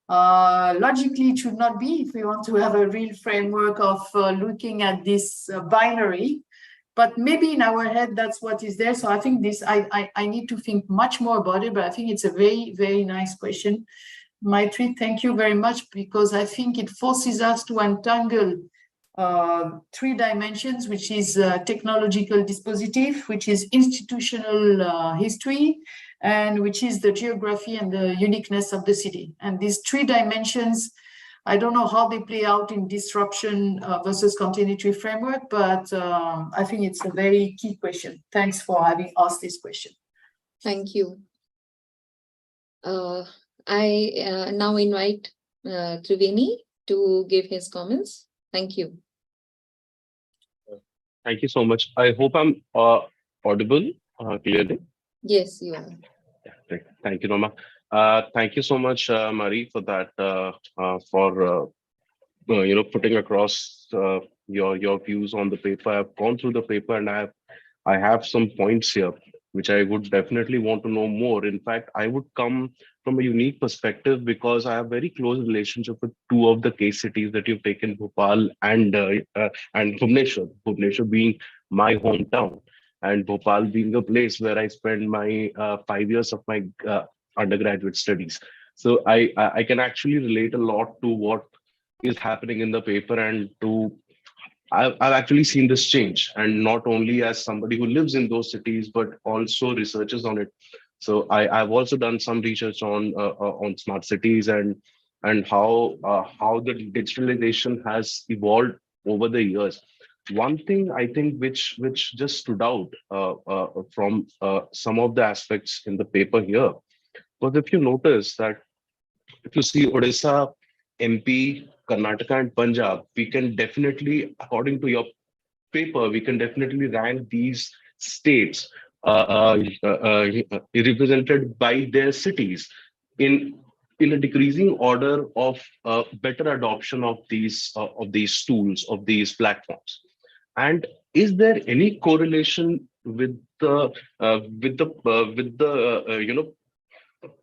Logically, it should not be if we want to have a real framework of looking at this binary. But maybe in our head, that's what is there. So I think I need to think much more about it, but I think it's a very, very nice question. Maitri, thank you very much, because I think it forces us to untangle three dimensions, which is technological dispositif, which is institutional history, and which is the geography and the uniqueness of the city. And these three dimensions, I don't know how they play out in disruption versus continuity framework, but I think it's a very key question. Thanks for having asked this question. Thank you. I now invite Triveni to give his comments. Thank you. Thank you so much. I hope I'm audible clearly. Yes, you are. Yeah, thank you, Norma. Thank you so much, Marie, for that, for putting across your views on the paper. I've gone through the paper, and I have some points here which I would definitely want to know more. In fact, I would come from a unique perspective because I have very close relationship with two of the case cities that you've taken, Bhopal and Bhubaneswar. Bhubaneswar being my hometown, and Bhopal being a place where I spent my 5 years of my undergraduate studies. So I can actually relate a lot to what is happening in the paper, and I've actually seen this change, and not only as somebody who lives in those cities, but also researches on it. So I've also done some research on smart cities and how the digitalization has evolved over the years. One thing I think which just stood out from some of the aspects in the paper here was, if you notice that, if you see Odisha, MP, Karnataka, and Punjab, we can definitely, according to your paper, we can definitely rank these states represented by their cities in a decreasing order of better adoption of these tools, of these platforms. And is there any correlation with the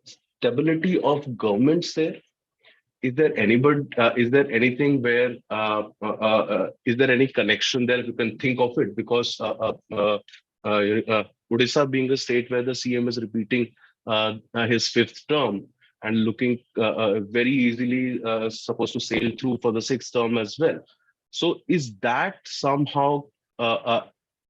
stability of governments there? Is there anybody? Is there anything where? Is there any connection there? If you can think of it, because Odisha being a state where the CM is repeating his fifth term and looking very easily supposed to sail through for the sixth term as well. So is that somehow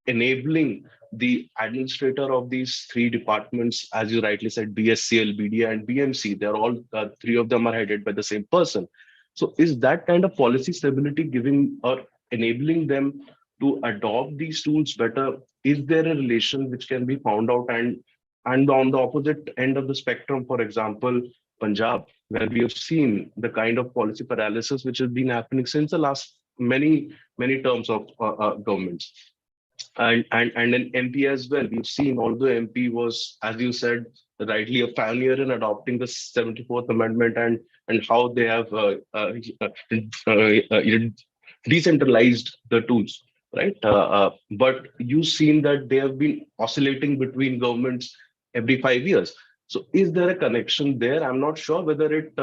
enabling the administrator of these three departments, as you rightly said, BSCL, BDA, and BMC, they're all, three of them are headed by the same person. So is that kind of policy stability giving or enabling them to adopt these tools better? Is there a relation which can be found out? And on the opposite end of the spectrum, for example, Punjab, where we have seen the kind of policy paralysis which has been happening since the last many terms of governments. And in MP as well, we've seen, although MP was, as you said, rightly a pioneer in adopting the 74th Amendment and how they have decentralized the tools, right? But you've seen that they have been oscillating between governments every 5 years. So is there a connection there? I'm not sure whether it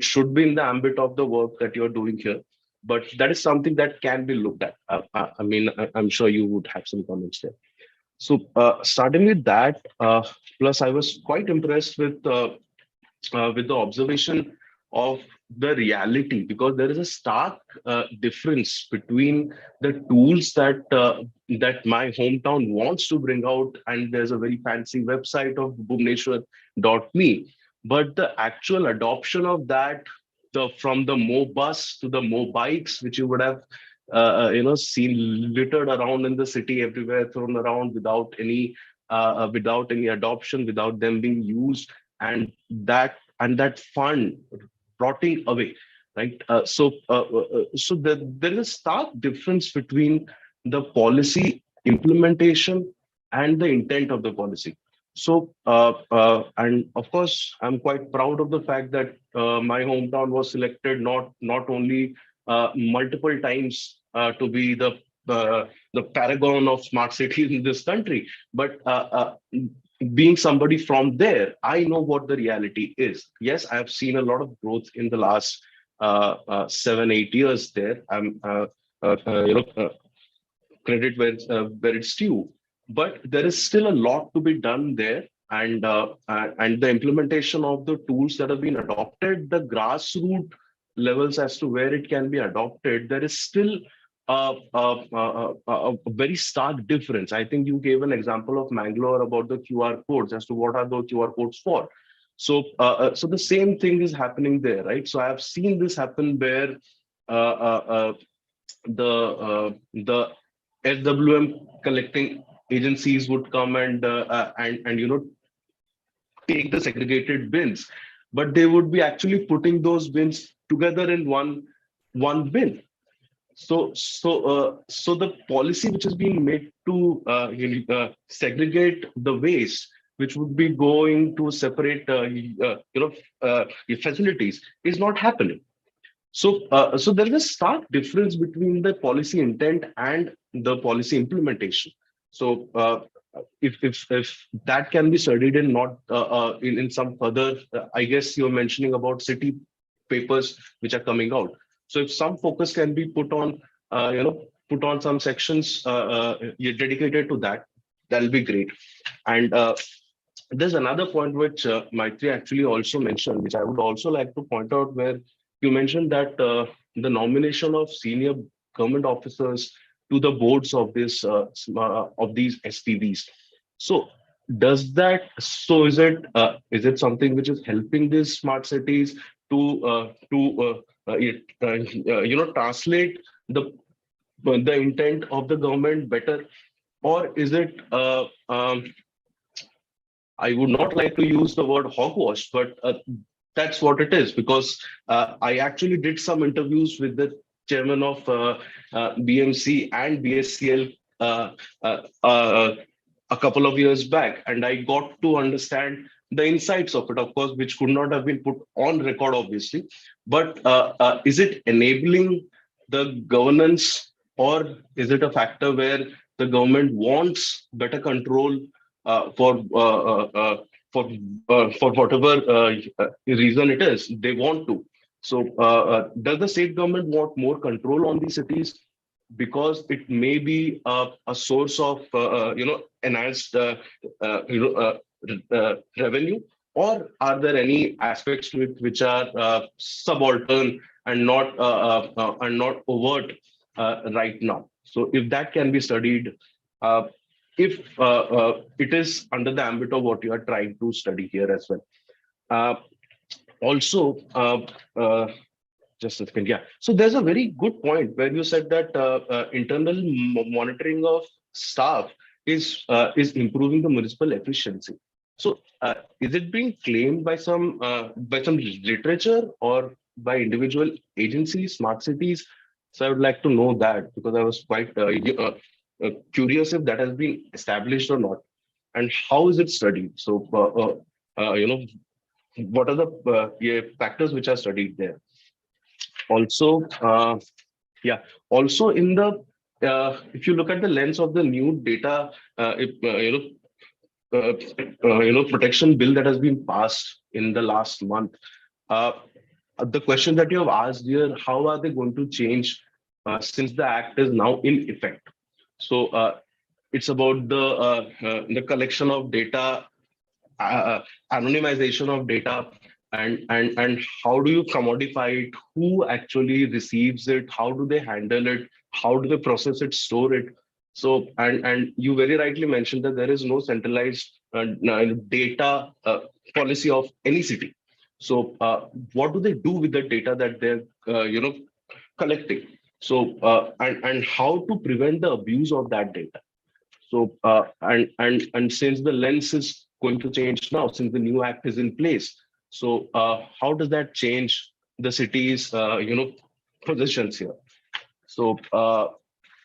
should be in the ambit of the work that you're doing here, but that is something that can be looked at. I mean, I'm sure you would have some comments there. So starting with that, plus I was quite impressed with the observation of the reality, because there is a stark difference between the tools that my hometown wants to bring out, and there's a very fancy website of Bhubaneswar.me, but the actual adoption of that, the from the Mobus to the Mobikes, which you would have seen littered around in the city everywhere, thrown around without any adoption, without them being used, and that fund rotting away, right? So there is a stark difference between the policy implementation and the intent of the policy. So, and of course, I'm quite proud of the fact that my hometown was selected not only multiple times to be the paragon of smart cities in this country, but being somebody from there, I know what the reality is. Yes, I have seen a lot of growth in the last 7, 8 years there. I'm credit where it's due, but there is still a lot to be done there. And the implementation of the tools that have been adopted, the grassroots levels as to where it can be adopted, there is still a very stark difference. I think you gave an example of Mangalore about the QR codes as to what are those QR codes for. So the same thing is happening there, right? So I have seen this happen where the SWM collecting agencies would come and take the segregated bins, but they would be actually putting those bins together in one bin. So the policy which is being made to segregate the waste, which would be going to separate facilities, is not happening. So there is a stark difference between the policy intent and the policy implementation. So if that can be studied in not in some further, I guess you're mentioning about city papers which are coming out. So if some focus can be put on some sections dedicated to that, that'll be great. And there's another point which Maitri actually also mentioned, which I would also like to point out, where you mentioned that the nomination of senior government officers to the boards of of these SPVs. So is it something which is helping these smart cities to translate the intent of the government better, or is it I would not like to use the word hogwash, but that's what it is, because I actually did some interviews with the chairman of BMC and BSCL uh, uh, uh, a couple of years back, and I got to understand the insights of it, of course, which could not have been put on record, obviously. But is it enabling the governance, or is it a factor where the government wants better control uh, for uh, uh, uh, for for whatever reason it is they want to? So, does the state government want more control on these cities because it may be a source of enhanced revenue, or are there any aspects to it which are subaltern and not overt right now? So if that can be studied, if it is under the ambit of what you are trying to study here as well. Uh, Also, just a second. Yeah. So there's a very good point where you said that internal monitoring of staff is improving the municipal efficiency. So is it being claimed by some literature or by individual agencies, smart cities? So I would like to know that, because I was quite curious if that has been established or not, and how is it studied. So what are the factors which are studied there? Also, yeah, also in the if you look at the lens of the new data, if, protection bill that has been passed in the last month, uh, the question that you have asked here, how are they going to change since the act is now in effect? So it's about the collection of data, anonymization of data, and how do you commodify it? Who actually receives it? How do they handle it? How do they process it, store it? So, and you very rightly mentioned that there is no centralized data policy of any city. So what do they do with the data that they're collecting? So and how to prevent the abuse of that data? So and since the lens is going to change now, since the new act is in place, so how does that change the city's positions here? So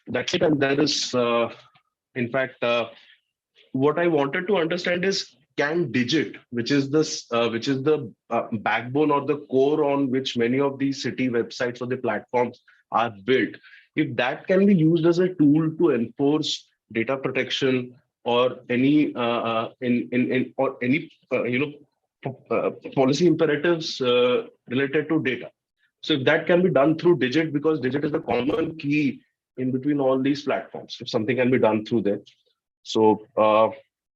that's it. And there is in fact what I wanted to understand is, can Digit, which is the backbone or the core on which many of these city websites or the platforms are built, if that can be used as a tool to enforce data protection or any in or any policy imperatives related to data. So if that can be done through Digit, because Digit is the common key in between all these platforms, if something can be done through there. So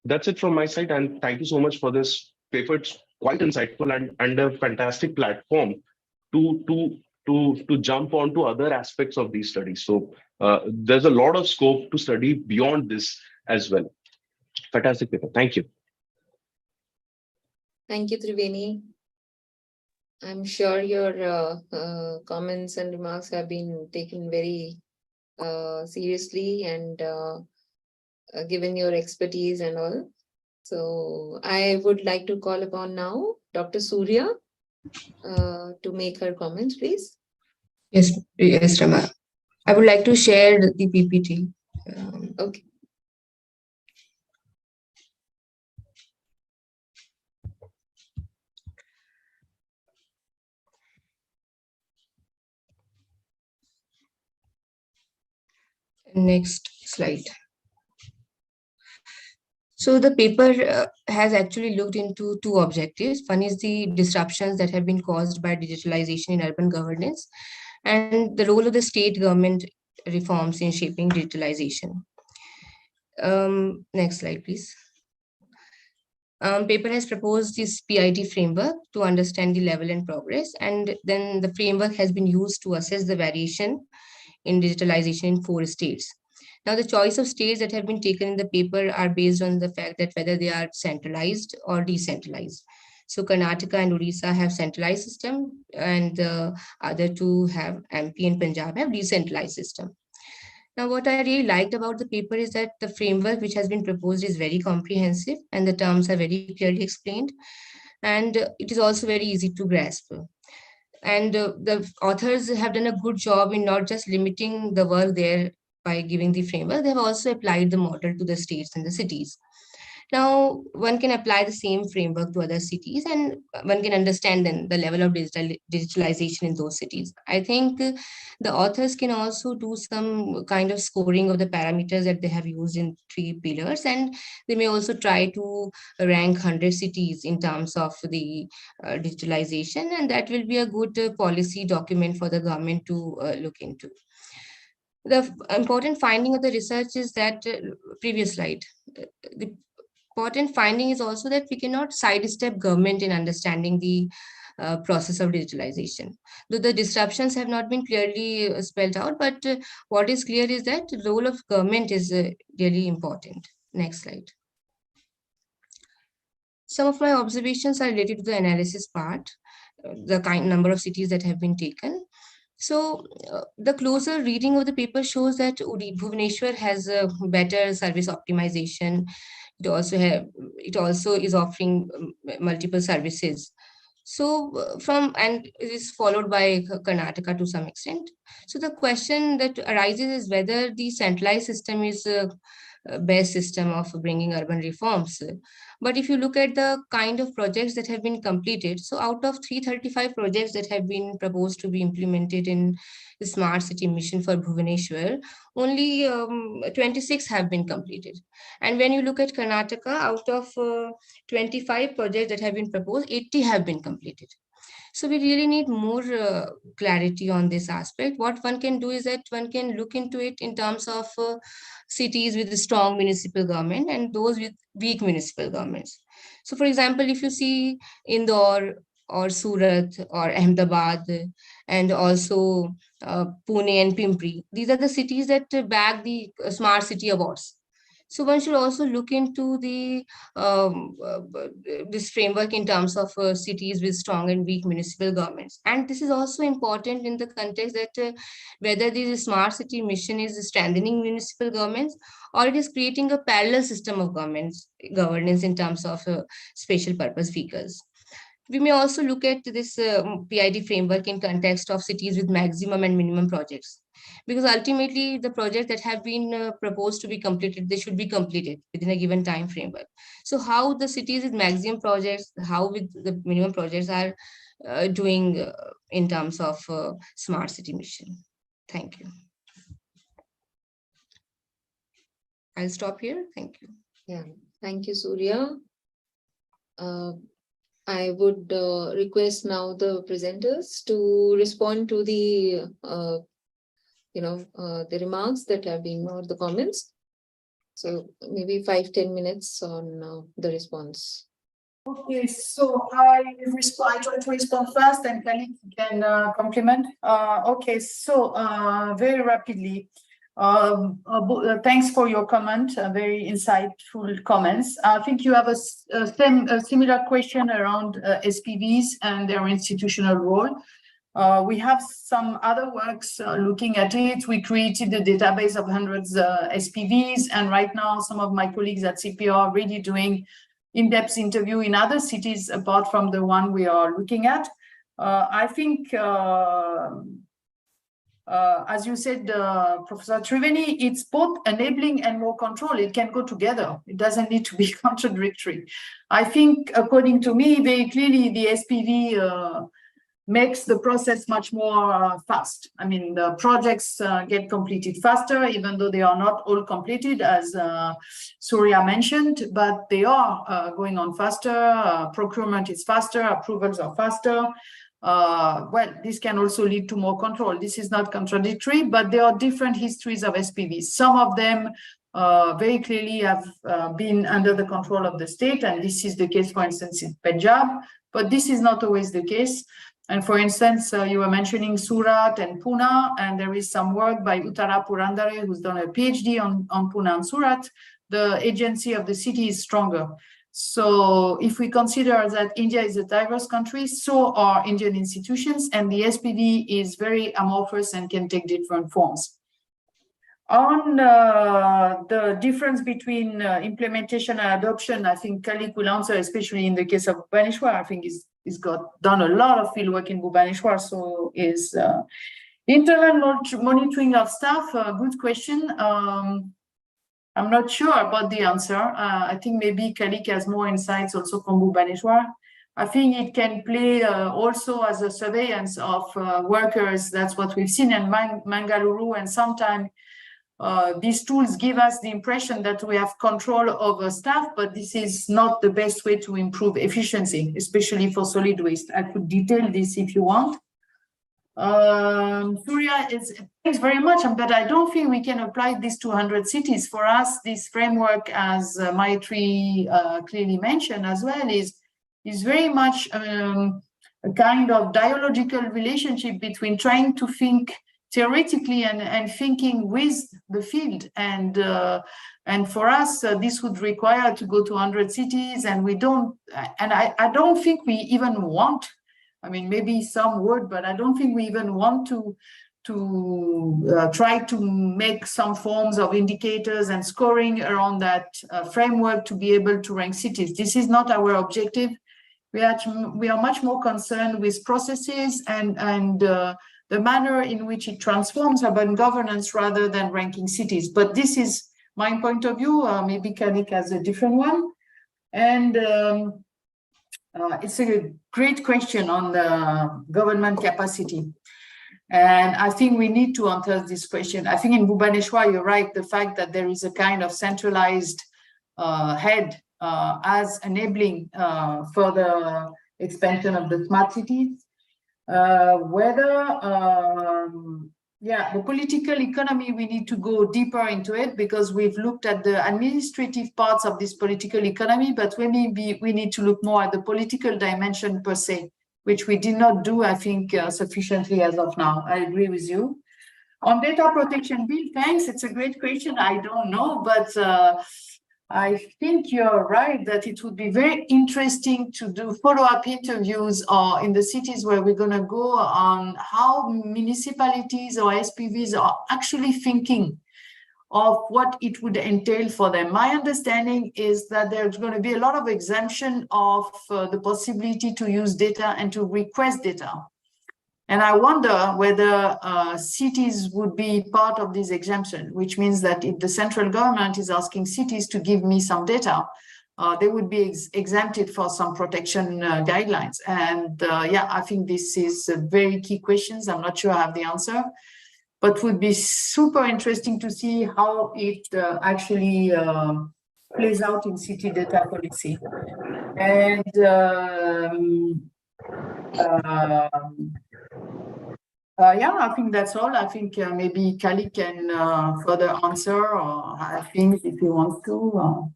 that's it from my side. And thank you so much for this paper. It's quite insightful and a fantastic platform to jump onto other aspects of these studies. So there's a lot of scope to study beyond this as well. Fantastic paper. Thank you. Thank you, Triveni. I'm sure your comments and remarks have been taken very seriously and given your expertise and all. So I would like to call upon now Dr. Surya to make her comments, please. Yes, Rama. I would like to share the PPT. Okay. Next slide. So the paper has actually looked into two objectives. One is the disruptions that have been caused by digitalization in urban governance, and the role of the state government reforms in shaping digitalization. Next slide, please. Paper has proposed this PIT framework to understand the level and progress, and then the framework has been used to assess the variation in digitalization in 4 states. Now, the choice of states that have been taken in the paper are based on the fact that whether they are centralized or decentralized. So Karnataka and Odisha have centralized system, and the other two have MP and Punjab have decentralized system. Now, what I really liked about the paper is that the framework which has been proposed is very comprehensive and the terms are very clearly explained, and it is also very easy to grasp. And the authors have done a good job in not just limiting the work there by giving the framework, they have also applied the model to the states and the cities. Now, one can apply the same framework to other cities and one can understand then the level of digitalization in those cities. I think the authors can also do some kind of scoring of the parameters that they have used in 3 pillars, and they may also try to rank 100 cities in terms of the digitalization, and that will be a good policy document for the government to look into. The important finding of the research is that previous slide. The important finding is also that we cannot sidestep government in understanding the process of digitalization. Though the disruptions have not been clearly spelled out, but what is clear is that the role of government is really important. Next slide. Some of my observations are related to the analysis part, the number of cities that have been taken. So the closer reading of the paper shows that Bhubaneswar has a better service optimization. It also is offering multiple services. So and it is followed by Karnataka to some extent. So the question that arises is whether the centralized system is best system of bringing urban reforms. But if you look at the kind of projects that have been completed, so out of 335 projects that have been proposed to be implemented in the smart city mission for Bhubaneswar, only 26 have been completed. And when you look at Karnataka, out of 25 projects that have been proposed, 80 have been completed. So we really need more clarity on this aspect. What one can do is that one can look into it in terms of cities with a strong municipal government and those with weak municipal governments. So for example, if you see Indore, or Surat or Ahmedabad, and also Pune and Pimpri. These are the cities that bag the Smart City Awards. So one should also look into um, uh, this framework in terms of cities with strong and weak municipal governments. And this is also important in the context that whether this smart city mission is strengthening municipal governments or it is creating a parallel system of governance in terms of special purpose vehicles. We may also look at this PID framework in context of cities with maximum and minimum projects, because ultimately the projects that have been proposed to be completed, they should be completed within a given time framework. So how the cities with maximum projects, how with the minimum projects are doing in terms of smart city mission. Thank you. I'll stop here. Thank you. Yeah, thank you, Surya. I would request now the presenters to respond to the, the remarks that have been, or the comments. So maybe 5-10 minutes on the response. Okay, so I try to respond fast and Khalid can complement. Okay, so very rapidly, thanks for your comment, very insightful comments. I think you have a similar question around SPVs and their institutional role. We have some other works looking at it. We created a database of hundreds SPVs, and right now some of my colleagues at CPR are really doing in-depth interview in other cities apart from the one we are looking at. I think, as you said, Professor Triveni, it's both enabling and more control. It can go together. It doesn't need to be contradictory. I think, according to me, very clearly the SPV makes the process much more fast. I mean, the projects get completed faster, even though they are not all completed, as Surya mentioned, but they are going on faster. Procurement is faster, approvals are faster. Well, this can also lead to more control. This is not contradictory, but there are different histories of SPVs. Some of them very clearly have been under the control of the state, and this is the case, for instance, in Punjab, but this is not always the case. And for instance, you were mentioning Surat and Pune, and there is some work by Uttara Purandare, who's done a PhD on Pune and Surat. The agency of the city is stronger. So if we consider that India is a diverse country, so are Indian institutions, and the SPV is very amorphous and can take different forms. On the difference between implementation and adoption, I think Kalik will answer, especially in the case of Bhubaneswar. I think he's done a lot of fieldwork in Bhubaneswar, so is internal monitoring of staff. Good question. I'm not sure about the answer. I think maybe Kalik has more insights also from Bhubaneswar. I think it can play also as a surveillance of workers. That's what we've seen in Mangaluru, and sometimes these tools give us the impression that we have control over staff, but this is not the best way to improve efficiency, especially for solid waste. I could detail this if you want. Surya, thanks very much, but I don't think we can apply this to 100 cities. For us, this framework, as Maitri clearly mentioned as well, is very much a kind of dialogical relationship between trying to think theoretically and thinking with the field. And for us, this would require to go to 100 cities, and we don't, and I don't think we even want, I mean, maybe some would, but I don't think we even want to try to make some forms of indicators and scoring around that framework to be able to rank cities. This is not our objective. We are much more concerned with processes and the manner in which it transforms urban governance rather than ranking cities. But this is my point of view. Maybe Kalik has a different one. And it's a great question on the government capacity. And I think we need to answer this question. I think in Bhubaneswar, you're right, the fact that there is a kind of centralized head as enabling further expansion of the smart cities. The political economy, we need to go deeper into it, because we've looked at the administrative parts of this political economy, but we need to look more at the political dimension per se. which we did not do, I think, sufficiently as of now. I agree with you. On data protection, Bill, thanks. It's a great question. I don't know, but I think you're right that it would be very interesting to do follow-up interviews in the cities where we're going to go on how municipalities or SPVs are actually thinking of what it would entail for them. My understanding is that there's going to be a lot of exemption of the possibility to use data and to request data. And I wonder whether cities would be part of this exemption, which means that if the central government is asking cities to give me some data, they would be exempted for some protection guidelines. And yeah, I think this is a very key question. I'm not sure I have the answer, but would be super interesting to see how it actually plays out in city data policy. And yeah, I think that's all. I think maybe Kali can further answer or have things if he wants to.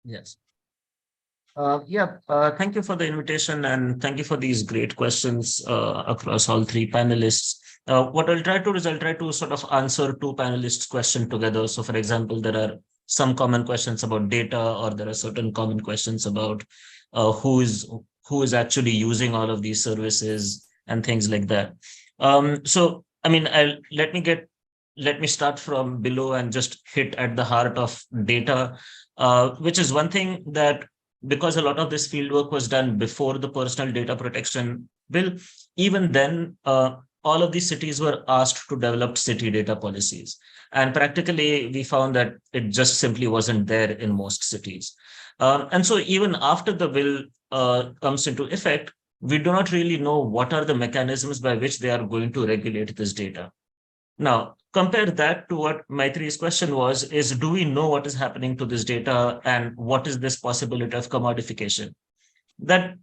Yes. Thank you for the invitation and thank you for these great questions across all three panelists. What I'll try to do is I'll try to sort of answer two panelists' questions together. So, for example, there are some common questions about data, or there are certain common questions about who is actually using all of these services and things like that. So, I mean, let me start from below and just hit at the heart of data, which is one thing that, because a lot of this fieldwork was done before the personal data protection bill, even then, all of these cities were asked to develop city data policies. And practically, we found that it just simply wasn't there in most cities. And so even after the bill comes into effect, we do not really know what are the mechanisms by which they are going to regulate this data. Now, compare that to what Maitri's question was, is do we know what is happening to this data and what is this possibility of commodification? That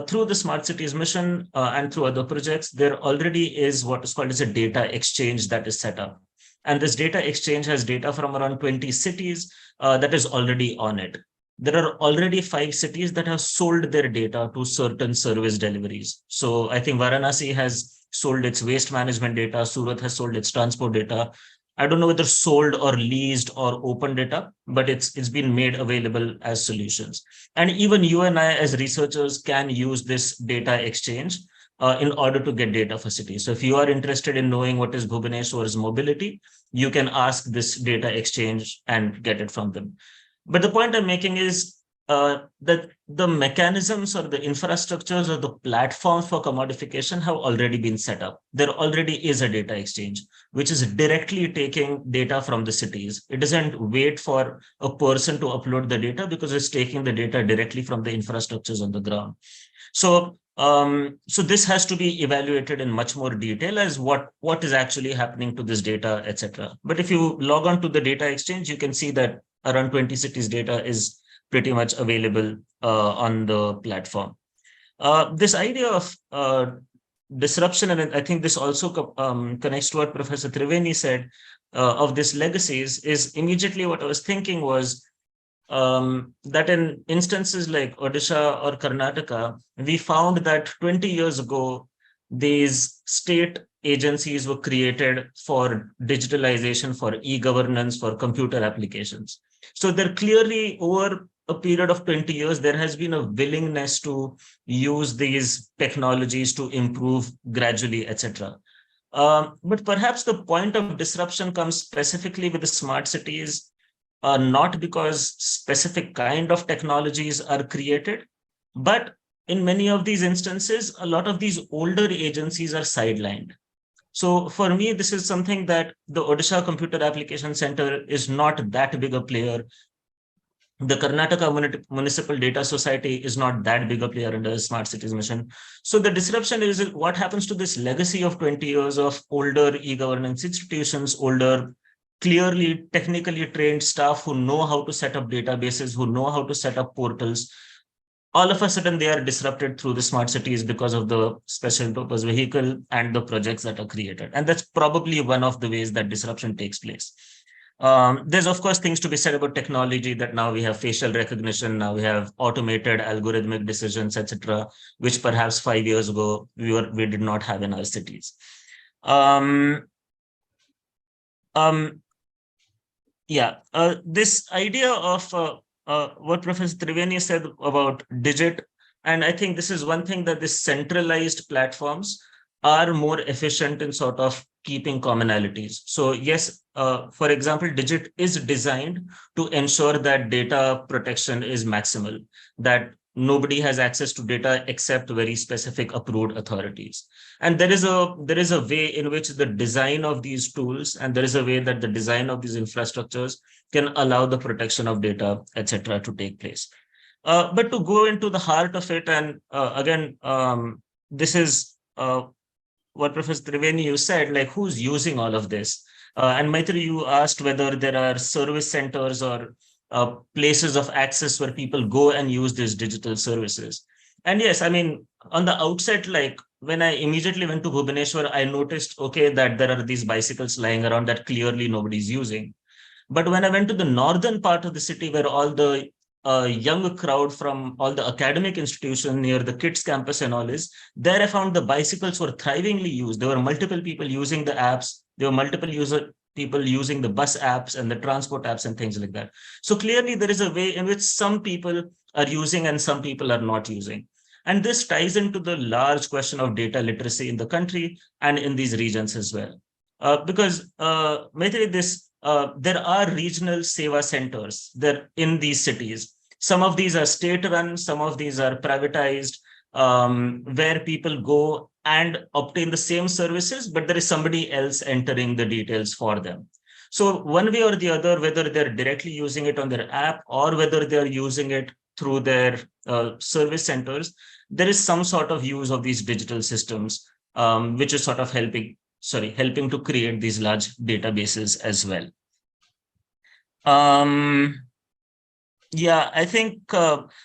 through the Smart Cities mission and through other projects, there already is what is called as a data exchange that is set up. And this data exchange has data from around 20 cities that is already on it. There are already 5 cities that have sold their data to certain service deliveries. So I think Varanasi has sold its waste management data. Surat has sold its transport data. I don't know whether sold or leased or open data, but it's been made available as solutions. And even you and I as researchers can use this data exchange in order to get data for cities. So if you are interested in knowing what is Bhubaneswar's mobility, you can ask this data exchange and get it from them. But the point I'm making is that the mechanisms or the infrastructures or the platforms for commodification have already been set up. There already is a data exchange, which is directly taking data from the cities. It doesn't wait for a person to upload the data because it's taking the data directly from the infrastructures on the ground. So, so this has to be evaluated in much more detail as what is actually happening to this data, etc. But if you log on to the data exchange, you can see that around 20 cities data is pretty much available on the platform. This idea of disruption, and I think this also connects to what Professor Triveni said of this legacies, is immediately what I was thinking was that in instances like Odisha or Karnataka, we found that 20 years ago, these state agencies were created for digitalization, for e-governance, for computer applications. So there clearly, over a period of 20 years, there has been a willingness to use these technologies to improve gradually, etc. But perhaps the point of disruption comes specifically with the smart cities, not because specific kind of technologies are created, but in many of these instances, a lot of these older agencies are sidelined. So for me, this is something that the Odisha Computer Application Center is not that big a player. The Karnataka Municipal Data Society is not that big a player under the Smart Cities mission. So the disruption is what happens to this legacy of 20 years of older e-governance institutions, older, clearly technically trained staff who know how to set up databases, who know how to set up portals. All of a sudden, they are disrupted through the smart cities because of the special purpose vehicle and the projects that are created. And that's probably one of the ways that disruption takes place. There's of course things to be said about technology, that now we have facial recognition, now we have automated algorithmic decisions, etc., which perhaps 5 years ago we did not have in our cities. Um, um, yeah, this idea of what Professor Triveni said about digit, and I think this is one thing, that this centralized platforms are more efficient in sort of keeping commonalities. So yes, for example, Digit is designed to ensure that data protection is maximal, that nobody has access to data except very specific approved authorities. And there is a way in which the design of these tools, and there is a way that the design of these infrastructures can allow the protection of data, etc., to take place. But to go into the heart of it, and again, this is what Professor Triveni, you said, like who's using all of this? And Maitri, you asked whether there are service centers or places of access where people go and use these digital services. And yes, I mean, on the outset, like when I immediately went to Bhubaneswar, I noticed, okay, that there are these bicycles lying around that clearly nobody's using. But when I went to the northern part of the city, where all the young crowd from all the academic institutions near the kids campus and all is, there I found the bicycles were thrivingly used. There were multiple people using the apps. There were multiple people using the bus apps and the transport apps and things like that. So clearly there is a way in which some people are using and some people are not using. And this ties into the large question of data literacy in the country and in these regions as well. Because Maitri, there are regional seva centers there in these cities. Some of these are state run, some of these are privatized, where people go and obtain the same services, but there is somebody else entering the details for them. So one way or the other, whether they're directly using it on their app or whether they're using it through their service centers, there is some sort of use of these digital systems, which is sort of helping to create these large databases as well. Yeah, I think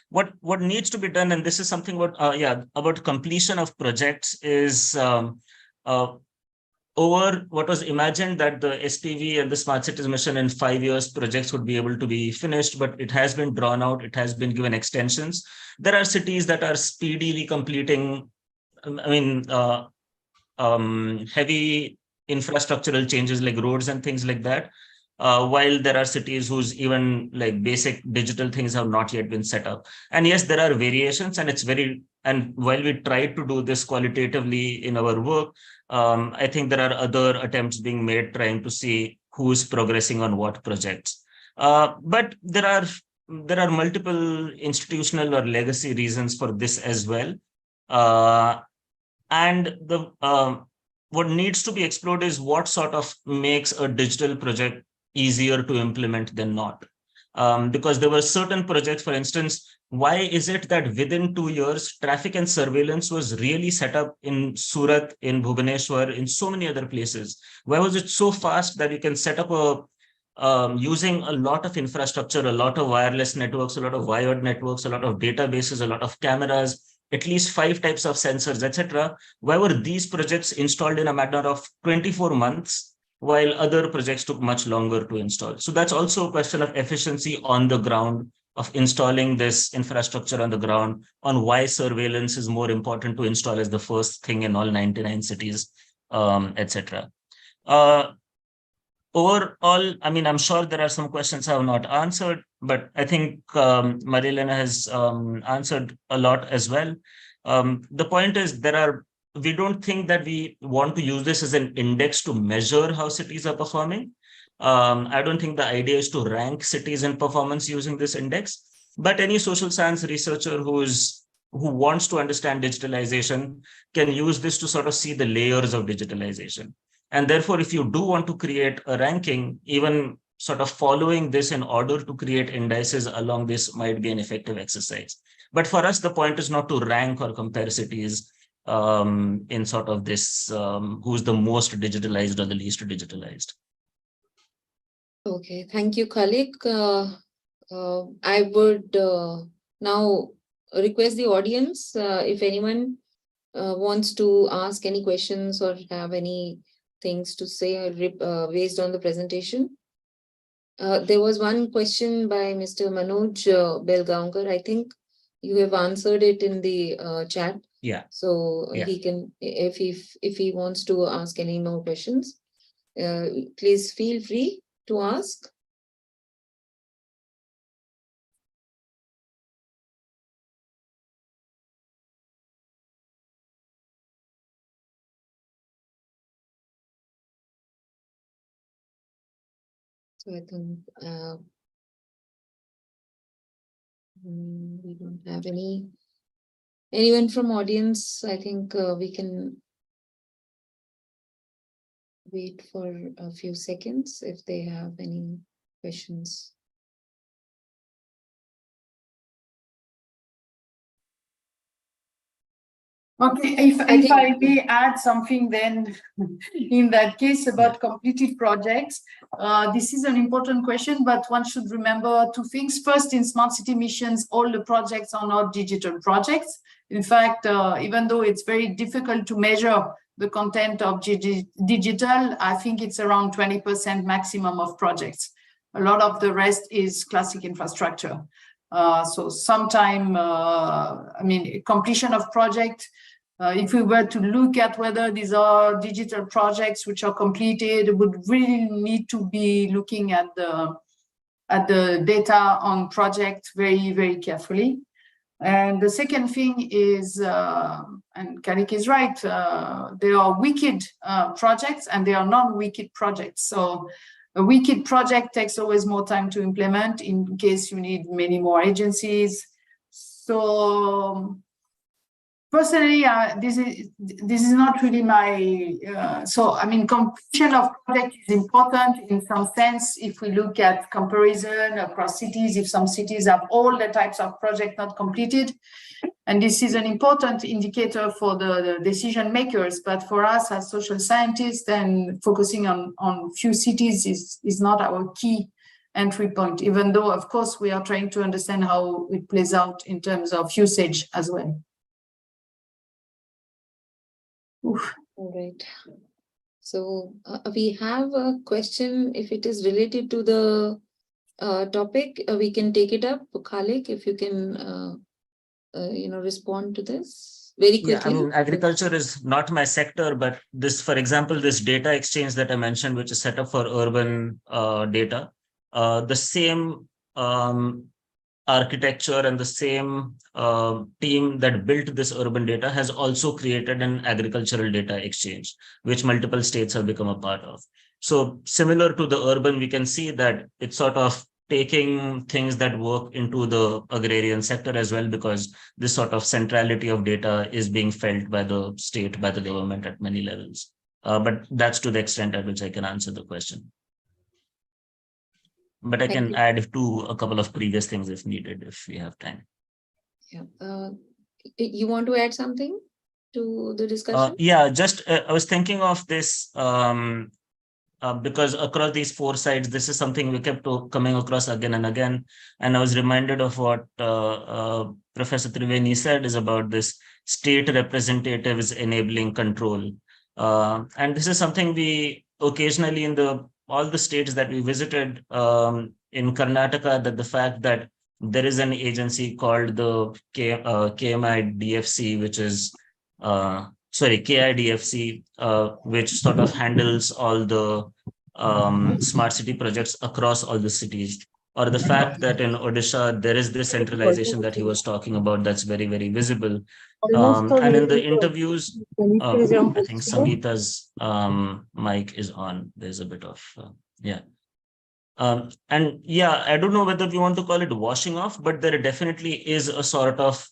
what needs to be done, and this is something about completion of projects, is over what was imagined that the SPV and the Smart Cities mission in 5 years projects would be able to be finished, but it has been drawn out. It has been given extensions. There are cities that are speedily completing, I mean, heavy infrastructural changes like roads and things like that, while there are cities whose even like basic digital things have not yet been set up. And yes, there are variations, and while we try to do this qualitatively in our work, I think there are other attempts being made trying to see who's progressing on what projects. But there are multiple institutional or legacy reasons for this as well. And what needs to be explored is what sort of makes a digital project easier to implement than not. Because there were certain projects, for instance, why is it that within 2 years, traffic and surveillance was really set up in Surat, in Bhubaneswar, in so many other places? Why was it so fast that you can set up using a lot of infrastructure, a lot of wireless networks, a lot of wired networks, a lot of databases, a lot of cameras, at least 5 types of sensors, etc. Why were these projects installed in a matter of 24 months, while other projects took much longer to install? So that's also a question of efficiency on the ground, of installing this infrastructure on the ground, on why surveillance is more important to install as the first thing in all 99 cities, etc. Overall, I mean, I'm sure there are some questions I have not answered, but I think Marilena has answered a lot as well. The point is, we don't think that we want to use this as an index to measure how cities are performing. I don't think the idea is to rank cities in performance using this index, but any social science researcher who wants to understand digitalization can use this to sort of see the layers of digitalization. And therefore, if you do want to create a ranking, even sort of following this in order to create indices along this might be an effective exercise. But for us, the point is not to rank or compare cities in sort of this who's the most digitalized or the least digitalized. Okay, thank you, Khalik. I would now request the audience, if anyone wants to ask any questions or have any things to say based on the presentation. There was one question by Mr. Manoj Belgaonkar. I think you have answered it in the chat. Yeah. So Yeah. he can, if he wants to ask any more questions, please feel free to ask. So I think we don't have anyone from audience. I think we can wait for a few seconds if they have any questions. Okay, if I may add something then, in that case about completed projects, this is an important question, but one should remember two things. First, in smart city missions, all the projects are not digital projects. In fact, even though it's very difficult to measure the content of digital, I think it's around 20% maximum of projects. A lot of the rest is classic infrastructure. So sometime, I mean, completion of project, if we were to look at whether these are digital projects which are completed, would really need to be looking at the data on project very, very carefully. And the second thing is, and Karik is right, there are wicked projects and there are non-wicked projects. So a wicked project takes always more time to implement in case you need many more agencies. So personally, this is not really my, so I mean, completion of project is important in some sense. If we look at comparison across cities, if some cities have all the types of project not completed, and this is an important indicator for the decision makers, but for us as social scientists, then focusing on few cities is not our key entry point, even though, of course, we are trying to understand how it plays out in terms of usage as well. Oof. All right. So we have a question. If it is related to the topic, we can take it up. Khalik, if you can, respond to this very quickly. Yeah, I mean, agriculture is not my sector, but this, for example, this data exchange that I mentioned, which is set up for urban data, the same architecture and the same team that built this urban data has also created an agricultural data exchange, which multiple states have become a part of. So similar to the urban, we can see that it's sort of taking things that work into the agrarian sector as well, because this sort of centrality of data is being felt by the state, by the government at many levels. But that's to the extent at which I can answer the question. But I can add to a couple of previous things if needed, if we have time. Yeah. You want to add something to the discussion? Yeah, just I was thinking of this because across these four sides, this is something we kept coming across again and again. And I was reminded of what Professor Triveni said is about this state representatives enabling control. And this is something we occasionally in all the states that we visited in Karnataka, that the fact that there is an agency called the KMIDFC, which is KIDFC, which sort of handles all the smart city projects across all the cities, or the fact that in Odisha, there is this centralization that he was talking about that's very, very visible. And in the interviews, I think Samita's mic is on. There's a bit of, and yeah, I don't know whether we want to call it washing off, but there definitely is a sort of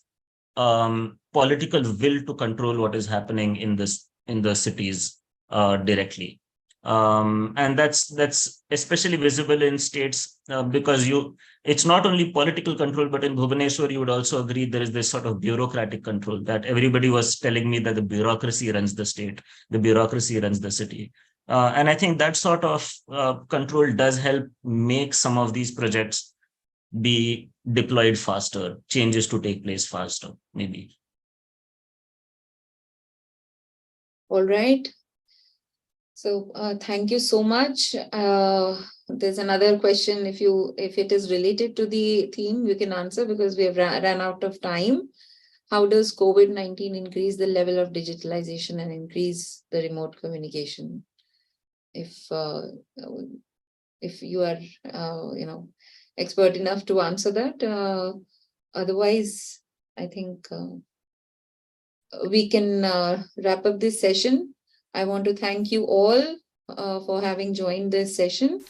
political will to control what is happening in the cities directly. And that's especially visible in states because it's not only political control, but in Bhubaneswar, you would also agree there is this sort of bureaucratic control that everybody was telling me that the bureaucracy runs the state, the bureaucracy runs the city. And I think that sort of control does help make some of these projects be deployed faster, changes to take place faster, maybe. All right. So thank you so much. There's another question. If it is related to the theme, you can answer because we have ran out of time. How does COVID-19 increase the level of digitalization and increase the remote communication? If you are expert enough to answer that, otherwise I think we can wrap up this session. I want to thank you all for having joined this session,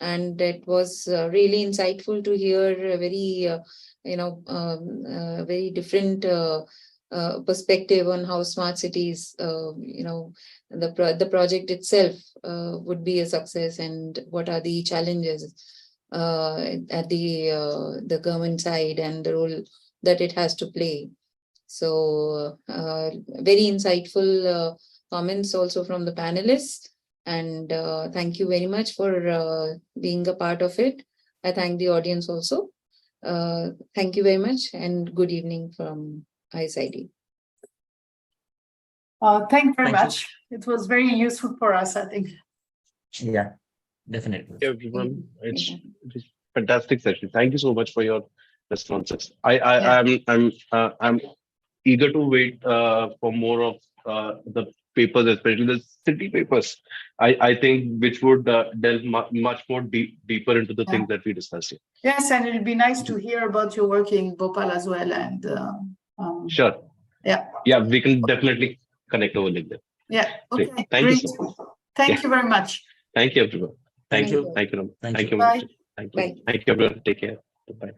and it was really insightful to hear a very very different perspective on how smart cities, the project itself would be a success, and what are the challenges at the government side and the role that it has to play. So very insightful comments also from the panelists, and thank you very much for being a part of it. I thank the audience also. Thank you very much, and good evening from ISID. Thank you very Thank you. much. It was very useful for us, I think. Yeah, definitely. Everyone, Yeah. it's fantastic session. Thank you so much for your responses. Yeah. I'm eager to wait for more of the papers, especially the city papers. I think which would delve much more deeper into the things that we discussed here. Yes, and it'd be nice to hear about your work in Bhopal as well. And Sure. yeah. Yeah, we can definitely connect over LinkedIn. Yeah. Great. Okay. Thank Great. you so much. Thank you very much. Thank you, everyone. Thank you. Thank you. Thank Thank you. you. Bye. Thank you. Bye. Thank you, everyone. Take care. Bye.